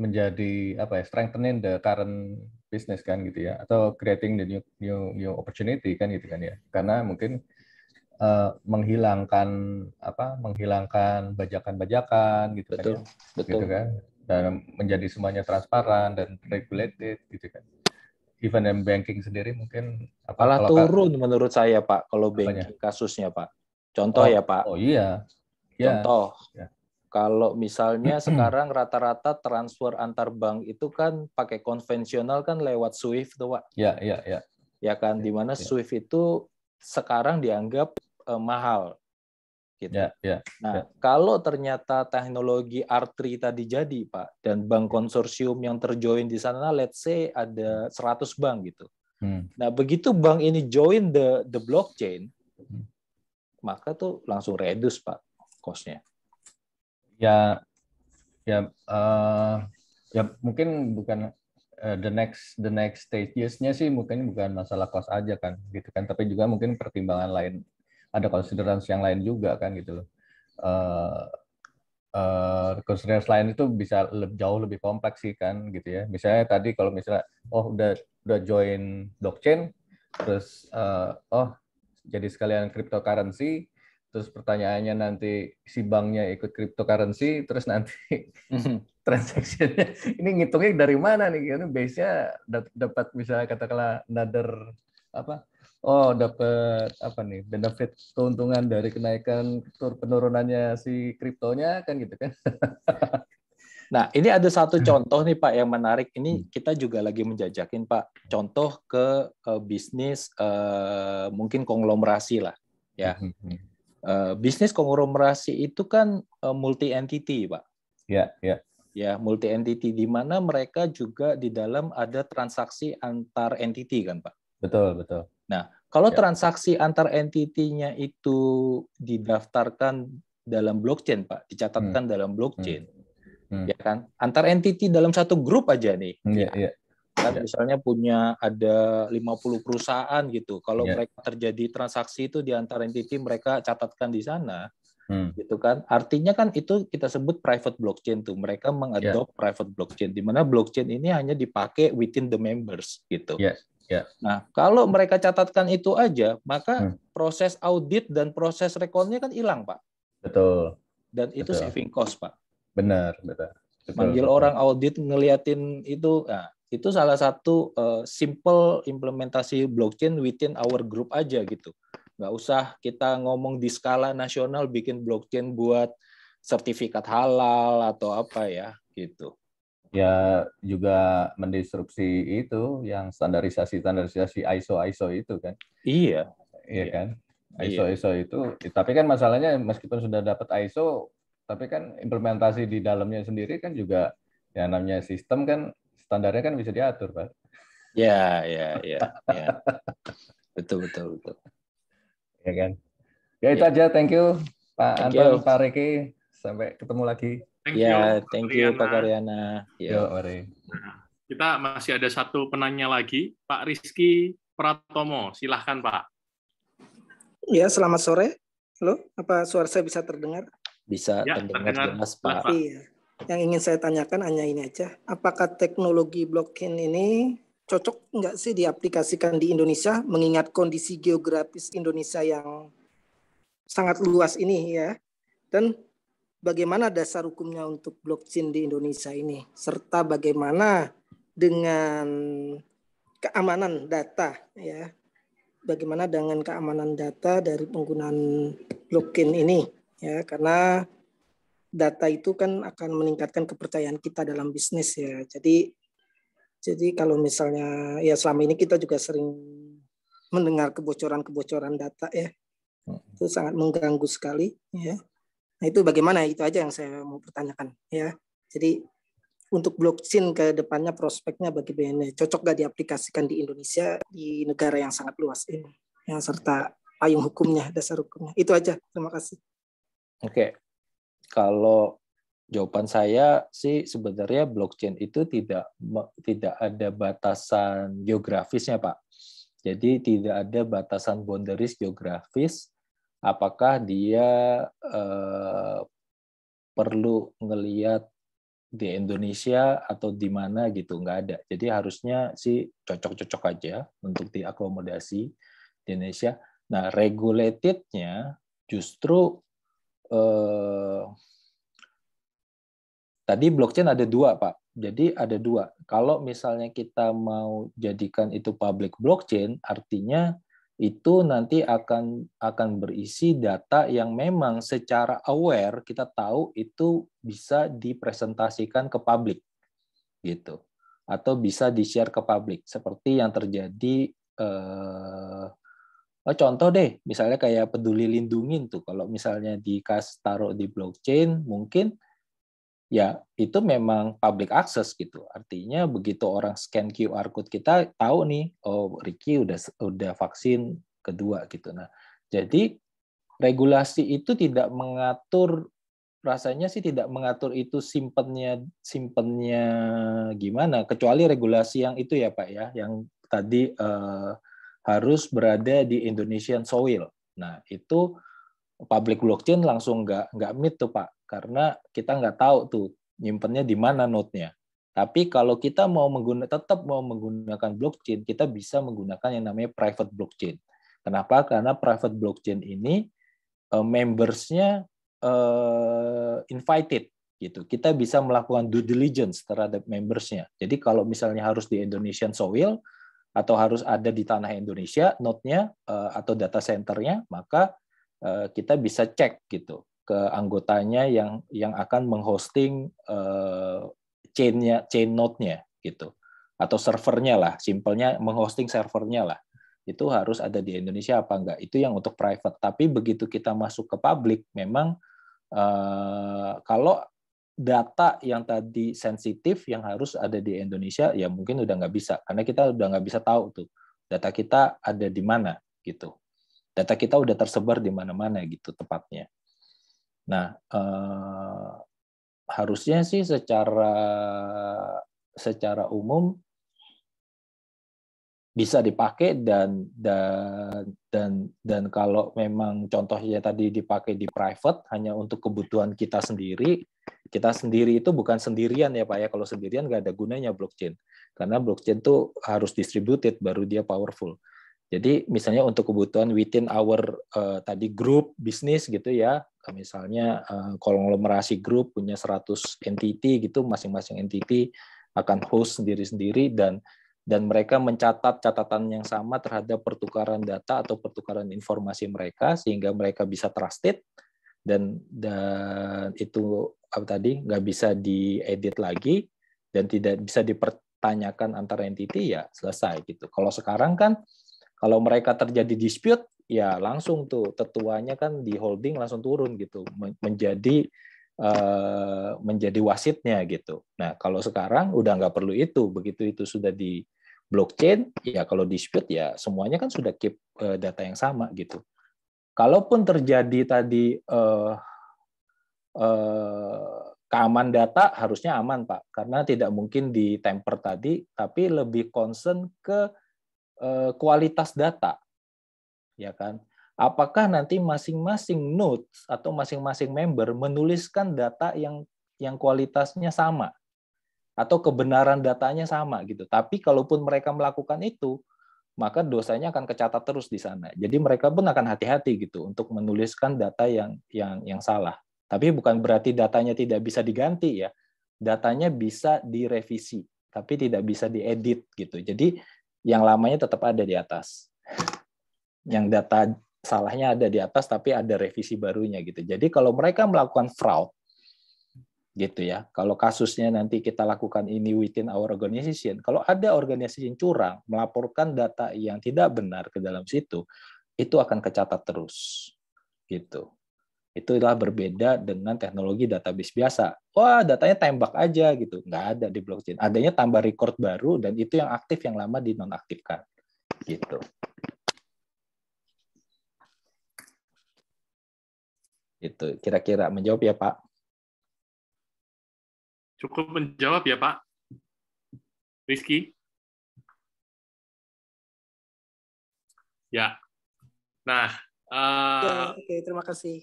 menjadi apa ya, strengthening the current business kan gitu ya, atau creating the new opportunity kan gitu kan ya, karena mungkin menghilangkan bajakan-bajakan gitu kan ya, gitu kan, dan menjadi semuanya transparan dan regulated gitu kan. Even in banking sendiri mungkin malah turun menurut saya Pak kalau banking kasusnya Pak. Contoh ya Pak. Oh iya. Contoh. Ya. Kalau misalnya sekarang rata-rata transfer antar bank itu kan pakai konvensional kan lewat SWIFT tuh Pak. Iya. Ya kan, di mana SWIFT itu sekarang dianggap mahal. Gitu. Nah, kalau ternyata teknologi R3 tadi jadi, Pak, dan bank konsorsium yang terjoin di sana, let's say ada 100 bank gitu. Nah, begitu bank ini join the blockchain, maka tuh langsung reduce, Pak, cost-nya. Ya mungkin bukan the next stages-nya sih mungkin bukan masalah cost aja kan, gitu kan, tapi juga mungkin pertimbangan lain. Ada konsiderasi yang lain juga kan gitu loh. Konsiderasi lain itu bisa jauh lebih kompleks sih kan gitu ya. Misalnya tadi kalau misalnya udah join blockchain, terus jadi sekalian cryptocurrency, terus pertanyaannya nanti si banknya ikut cryptocurrency, terus nanti transaksinya ini ngitungnya dari mana nih? Karena base-nya dapat misalnya katakanlah another dapat benefit, keuntungan dari kenaikan penurunannya si kriptonya kan gitu kan. Nah, ini ada satu contoh nih Pak yang menarik. Ini kita juga lagi menjajakin Pak. Contoh ke bisnis mungkin konglomerasi lah, ya. Bisnis konglomerasi itu kan multi entity Pak. Ya, multi entity di mana mereka juga di dalam ada transaksi antar entity kan Pak. Betul. Nah, kalau transaksi antar entity-nya itu didaftarkan dalam blockchain, Pak, dicatatkan dalam blockchain, ya kan? Antar entity dalam satu grup aja nih. Kan misalnya ada 50 perusahaan gitu. Kalau mereka terjadi transaksi itu di antar entity, mereka catatkan di sana. Gitu kan? Artinya kan itu kita sebut private blockchain tuh. Mereka mengadopt private blockchain di mana blockchain ini hanya dipakai within the members gitu. Nah, kalau mereka catatkan itu aja, maka proses audit dan proses rekornya kan hilang, Pak. Betul. Dan itu saving cost, Pak. Benar. Manggil orang audit ngeliatin itu, nah, itu salah satu simple implementasi blockchain within our group aja gitu. Nggak usah kita ngomong di skala nasional bikin blockchain buat sertifikat halal atau apa ya, gitu. Ya juga mendisrupsi itu yang standarisasi ISO itu kan. Iya kan. ISO itu, tapi kan masalahnya meskipun sudah dapat ISO, tapi kan implementasi di dalamnya sendiri kan juga yang namanya sistem kan standarnya kan bisa diatur, Pak. Ya. Betul. Ya kan. Ya itu aja, thank you Pak Anton, Pak Riki, sampai ketemu lagi. Thank you Pak Karyana. Mari. Kita masih ada satu penanya lagi, Pak Rizky Pratomo. Silahkan, Pak. Ya, selamat sore. Halo, apa suara saya bisa terdengar? Bisa terdengar jelas, Pak. Iya. Yang ingin saya tanyakan hanya ini aja. Apakah teknologi blockchain ini cocok nggak sih diaplikasikan di Indonesia, mengingat kondisi geografis Indonesia yang sangat luas ini ya? Dan bagaimana dasar hukumnya untuk blockchain di Indonesia ini, serta bagaimana dengan keamanan data ya, bagaimana dengan keamanan data dari penggunaan blockchain ini ya, karena data itu kan akan meningkatkan kepercayaan kita dalam bisnis ya. Jadi kalau misalnya ya selama ini kita juga sering mendengar kebocoran data ya, itu sangat mengganggu sekali ya. Nah itu bagaimana, itu aja yang saya mau pertanyakan ya. Jadi untuk blockchain ke depannya prospeknya bagaimana, cocok gak diaplikasikan di Indonesia, di negara yang sangat luas ini, yang serta payung hukumnya, dasar hukumnya. Itu aja, terima kasih. Oke, kalau jawaban saya sih sebenarnya blockchain itu tidak ada batasan geografisnya Pak. Jadi tidak ada batasan boundaries geografis, apakah dia perlu ngelihat di Indonesia atau di mana gitu, nggak ada. Jadi harusnya sih cocok-cocok aja untuk diakomodasi di Indonesia. Nah, regulated-nya justru tadi blockchain ada dua, Pak. Jadi ada dua. Kalau misalnya kita mau jadikan itu public blockchain, artinya itu nanti akan berisi data yang memang secara aware kita tahu itu bisa dipresentasikan ke publik gitu, atau bisa di-share ke publik seperti yang terjadi contoh deh misalnya kayak Peduli Lindungin tuh, kalau misalnya taruh di blockchain mungkin ya itu memang public access gitu. Artinya begitu orang scan QR code kita tahu nih, oh Ricky udah vaksin kedua gitu. Nah, jadi regulasi itu tidak mengatur, rasanya sih tidak mengatur itu simpennya gimana, kecuali regulasi yang itu ya Pak ya, yang tadi harus berada di Indonesian soil. Nah, itu public blockchain langsung nggak meet tuh Pak, karena kita nggak tahu tuh nyimpennya di mana node-nya. Tapi kalau kita tetap mau menggunakan blockchain, kita bisa menggunakan yang namanya private blockchain. Kenapa? Karena private blockchain ini members-nya invited gitu. Kita bisa melakukan due diligence terhadap members-nya. Jadi kalau misalnya harus di Indonesian soil atau harus ada di tanah Indonesia node-nya atau data center-nya, maka kita bisa cek gitu ke anggotanya yang akan menghosting chain node-nya gitu, atau servernya lah, simpelnya menghosting servernya lah, itu harus ada di Indonesia apa enggak, itu yang untuk private. Tapi begitu kita masuk ke public, memang kalau data yang tadi sensitif yang harus ada di Indonesia ya mungkin udah nggak bisa, karena kita udah nggak bisa tahu tuh data kita ada di mana gitu. Data kita udah tersebar di mana-mana gitu tepatnya. Nah, harusnya sih secara umum bisa dipakai dan kalau memang contohnya tadi dipakai di private hanya untuk kebutuhan kita sendiri itu bukan sendirian ya Pak ya. Kalau sendirian nggak ada gunanya blockchain, karena blockchain tuh harus distributed baru dia powerful. Jadi misalnya untuk kebutuhan within our tadi grup bisnis gitu ya, misalnya konglomerasi grup punya 100 entity gitu, masing-masing entity akan host sendiri-sendiri dan mereka mencatat catatan yang sama terhadap pertukaran data atau pertukaran informasi mereka sehingga mereka bisa trusted dan itu nggak bisa diedit lagi dan tidak bisa dipertanyakan antara entity, ya selesai gitu. Kalau sekarang kan kalau mereka terjadi dispute, ya langsung tuh tetuanya kan di holding langsung turun gitu, menjadi wasitnya gitu. Nah kalau sekarang udah nggak perlu itu, begitu itu sudah di blockchain, ya kalau dispute ya semuanya kan sudah keep data yang sama gitu. Kalaupun terjadi tadi keamanan data harusnya aman Pak, karena tidak mungkin di tamper tadi, tapi lebih concern ke kualitas data, ya kan? Apakah nanti masing-masing nodes atau masing-masing member menuliskan data yang kualitasnya sama atau kebenaran datanya sama gitu. Tapi kalaupun mereka melakukan itu, maka dosanya akan kecatat terus di sana. Jadi mereka pun akan hati-hati gitu untuk menuliskan data yang salah. Tapi bukan berarti datanya tidak bisa diganti ya. Datanya bisa direvisi, tapi tidak bisa diedit gitu. Jadi yang lamanya tetap ada di atas. Yang data salahnya ada di atas, tapi ada revisi barunya gitu. Jadi kalau mereka melakukan fraud, gitu ya, kalau kasusnya nanti kita lakukan ini within our organization, kalau ada organisasi yang curang, melaporkan data yang tidak benar ke dalam situ, itu akan kecatat terus. Gitu. Itulah berbeda dengan teknologi database biasa. Wah, datanya tembak aja gitu. Nggak ada di blockchain. Adanya tambah record baru, dan itu yang aktif, yang lama dinonaktifkan. Gitu. Itu kira-kira menjawab ya, Pak? Cukup menjawab ya, Pak. Rizky? Ya. Nah, oke, terima kasih.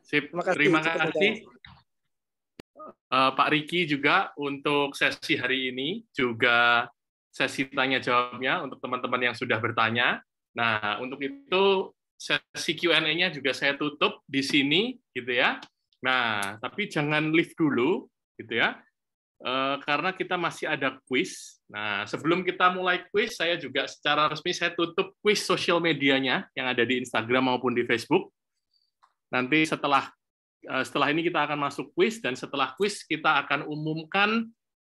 Sip, terima kasih. Pak Riki juga untuk sesi hari ini, juga sesi tanya jawabnya untuk teman-teman yang sudah bertanya. Nah, untuk itu sesi Q&A-nya juga saya tutup di sini, gitu ya. Nah, tapi jangan leave dulu, gitu ya, karena kita masih ada quiz. Nah, sebelum kita mulai quiz, saya juga secara resmi saya tutup quiz sosial medianya yang ada di Instagram maupun di Facebook. Nanti setelah ini kita akan masuk quiz, dan setelah quiz kita akan umumkan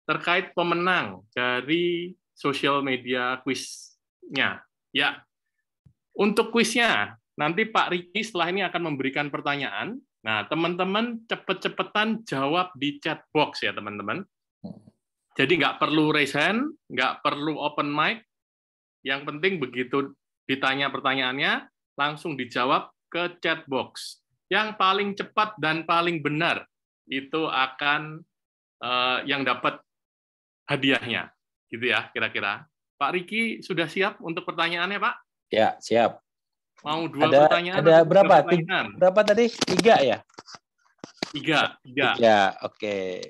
terkait pemenang dari social media quiznya. Ya, untuk quiznya nanti Pak Riki setelah ini akan memberikan pertanyaan. Nah, teman-teman cepet-cepetan jawab di chat box ya teman-teman. Jadi nggak perlu raise hand, nggak perlu open mic. Yang penting begitu ditanya pertanyaannya langsung dijawab ke chat box. Yang paling cepat dan paling benar itu akan yang dapat hadiahnya, gitu ya kira-kira. Pak Riki sudah siap untuk pertanyaannya, Pak? Ya, siap. Mau dua pertanyaan? Ada berapa? Berapa tadi? 3 ya? 3. Ya, oke.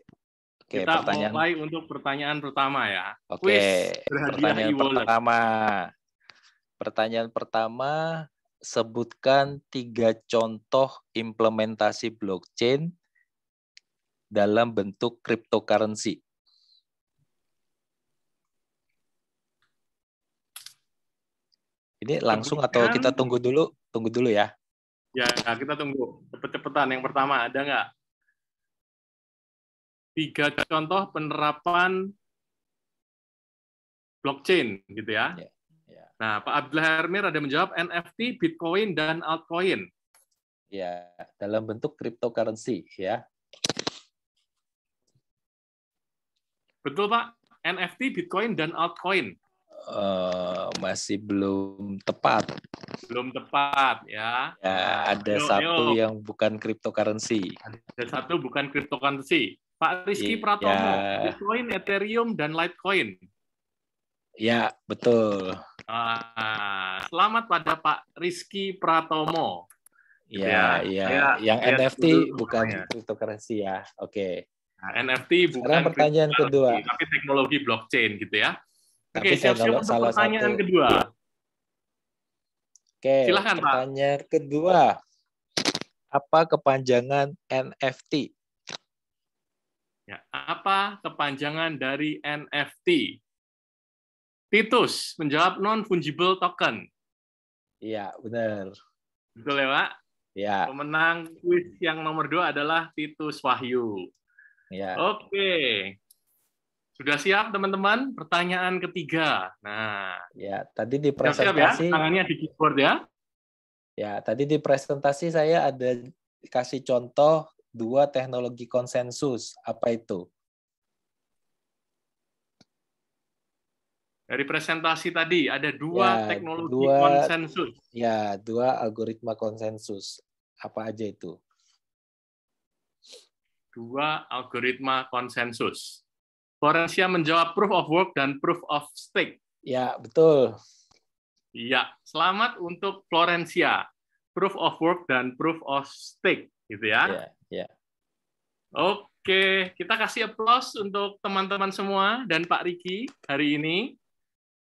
Kita mulai untuk pertanyaan pertama ya. Oke, pertanyaan pertama. Sebutkan 3 contoh implementasi blockchain dalam bentuk cryptocurrency. Ini langsung atau kita tunggu dulu? Tunggu dulu ya. Ya, kita tunggu. Cepet-cepetan. Yang pertama, ada nggak? 3 contoh penerapan blockchain, gitu ya. Nah, Pak Abdullah Hermir ada menjawab NFT, Bitcoin, dan altcoin. Ya, dalam bentuk cryptocurrency, ya. Betul, Pak. NFT, Bitcoin, dan altcoin. Masih belum tepat. Belum tepat, ya. Ya, ada satu yang bukan cryptocurrency. Ada satu bukan cryptocurrency. Pak Rizky Pratomo, Bitcoin, Ethereum, dan Litecoin. Ya, betul. Selamat pada Pak Rizky Pratomo. Ya. Yang NFT bukan cryptocurrency ya. Oke. Nah, NFT bukan. Sekarang pertanyaan kedua. Tapi teknologi blockchain gitu ya. Oke, siap-siap untuk pertanyaan kedua. Oke, silakan pertanyaan kedua. Apa kepanjangan NFT? Ya, apa kepanjangan dari NFT? Titus menjawab non-fungible token. Iya, benar. Betul ya, Pak? Ya. Pemenang kuis yang nomor 2 adalah Titus Wahyu. Ya. Oke. Sudah siap, teman-teman? Pertanyaan ketiga. Nah, ya, tadi di presentasi siap ya? Tangannya di keyboard ya. Ya, tadi di presentasi saya ada kasih contoh 2 teknologi konsensus. Apa itu? Dari presentasi tadi ada 2 teknologi konsensus. Ya, 2 algoritma konsensus. Apa aja itu? 2 algoritma konsensus. Florencia menjawab proof of work dan proof of stake. Ya, betul. Iya, selamat untuk Florencia. Proof of work dan proof of stake, gitu ya. Ya. Oke, kita kasih aplaus untuk teman-teman semua dan Pak Riki hari ini.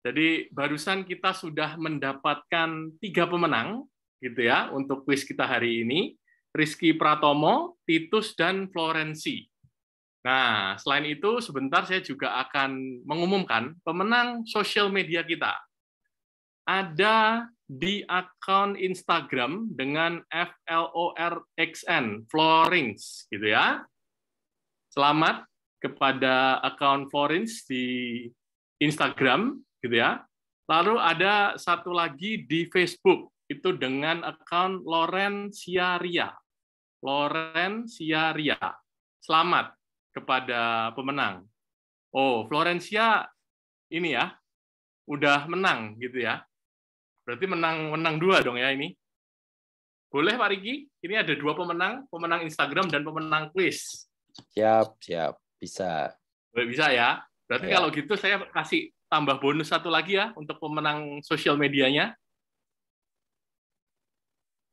Jadi barusan kita sudah mendapatkan 3 pemenang gitu ya untuk kuis kita hari ini. Rizky Pratomo, Titus, dan Florensi. Nah, selain itu sebentar saya juga akan mengumumkan pemenang sosial media kita. Ada di akun Instagram dengan FLORXN, Florins, gitu ya. Selamat kepada akun Florins di Instagram, gitu ya. Lalu ada satu lagi di Facebook, itu dengan akun Loren Siaria. Loren Siaria. Selamat kepada pemenang. Oh, Florencia ini ya, udah menang gitu ya. Berarti menang 2 dong ya ini. Boleh Pak Riki? Ini ada 2 pemenang Instagram dan pemenang quiz. Siap, bisa. Bisa ya. Berarti kalau gitu saya kasih tambah bonus 1 lagi ya untuk pemenang sosial medianya.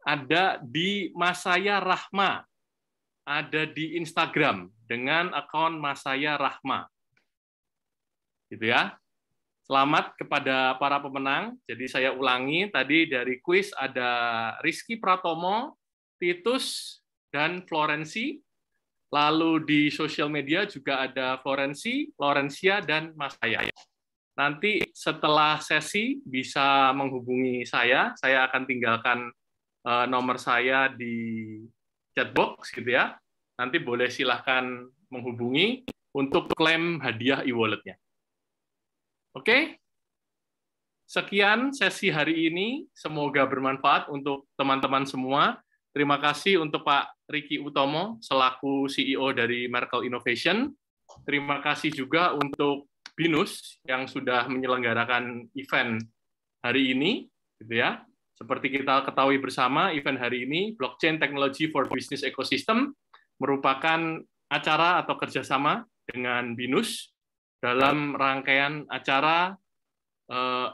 ada di Masaya Rahma, ada di Instagram dengan akun Masaya Rahma. Gitu ya. Selamat kepada para pemenang. Jadi saya ulangi, tadi dari kuis ada Rizky Pratomo, Titus, dan Florensi. Lalu di sosial media juga ada Florensi, Florencia, dan Masaya. Nanti setelah sesi bisa menghubungi saya akan tinggalkan nomor saya di chat box gitu ya. Nanti boleh silahkan menghubungi untuk klaim hadiah e-wallet-nya. Oke? Sekian sesi hari ini, semoga bermanfaat untuk teman-teman semua. Terima kasih untuk Pak Ricky Utomo selaku CEO dari Merkle Innovation. Terima kasih juga untuk BINUS yang sudah menyelenggarakan event hari ini, gitu ya. Seperti kita ketahui bersama, event hari ini Blockchain Technology for Business Ecosystem merupakan acara atau kerjasama dengan BINUS dalam rangkaian acara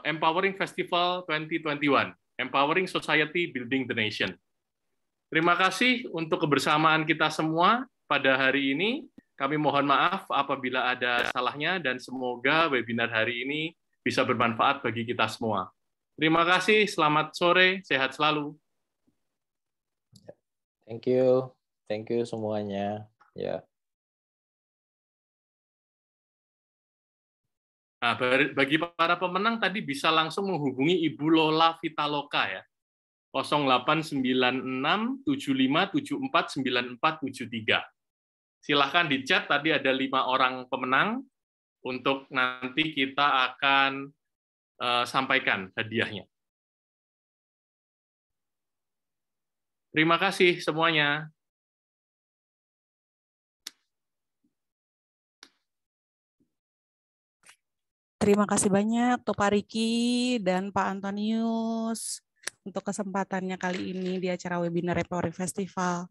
Empowering Festival 2021, Empowering Society Building the Nation. Terima kasih untuk kebersamaan kita semua pada hari ini. Kami mohon maaf apabila ada salahnya dan semoga webinar hari ini bisa bermanfaat bagi kita semua. Terima kasih, selamat sore, sehat selalu. Thank you semuanya. Ya. Nah, bagi para pemenang tadi bisa langsung menghubungi Ibu Lola Vitaloka ya. 089675749473. Silahkan di chat, tadi ada 5 orang pemenang untuk nanti kita akan sampaikan hadiahnya. Terima kasih semuanya. Terima kasih banyak Pak Ricky dan Pak Antonius untuk kesempatannya kali ini di acara webinar Empowering Festival.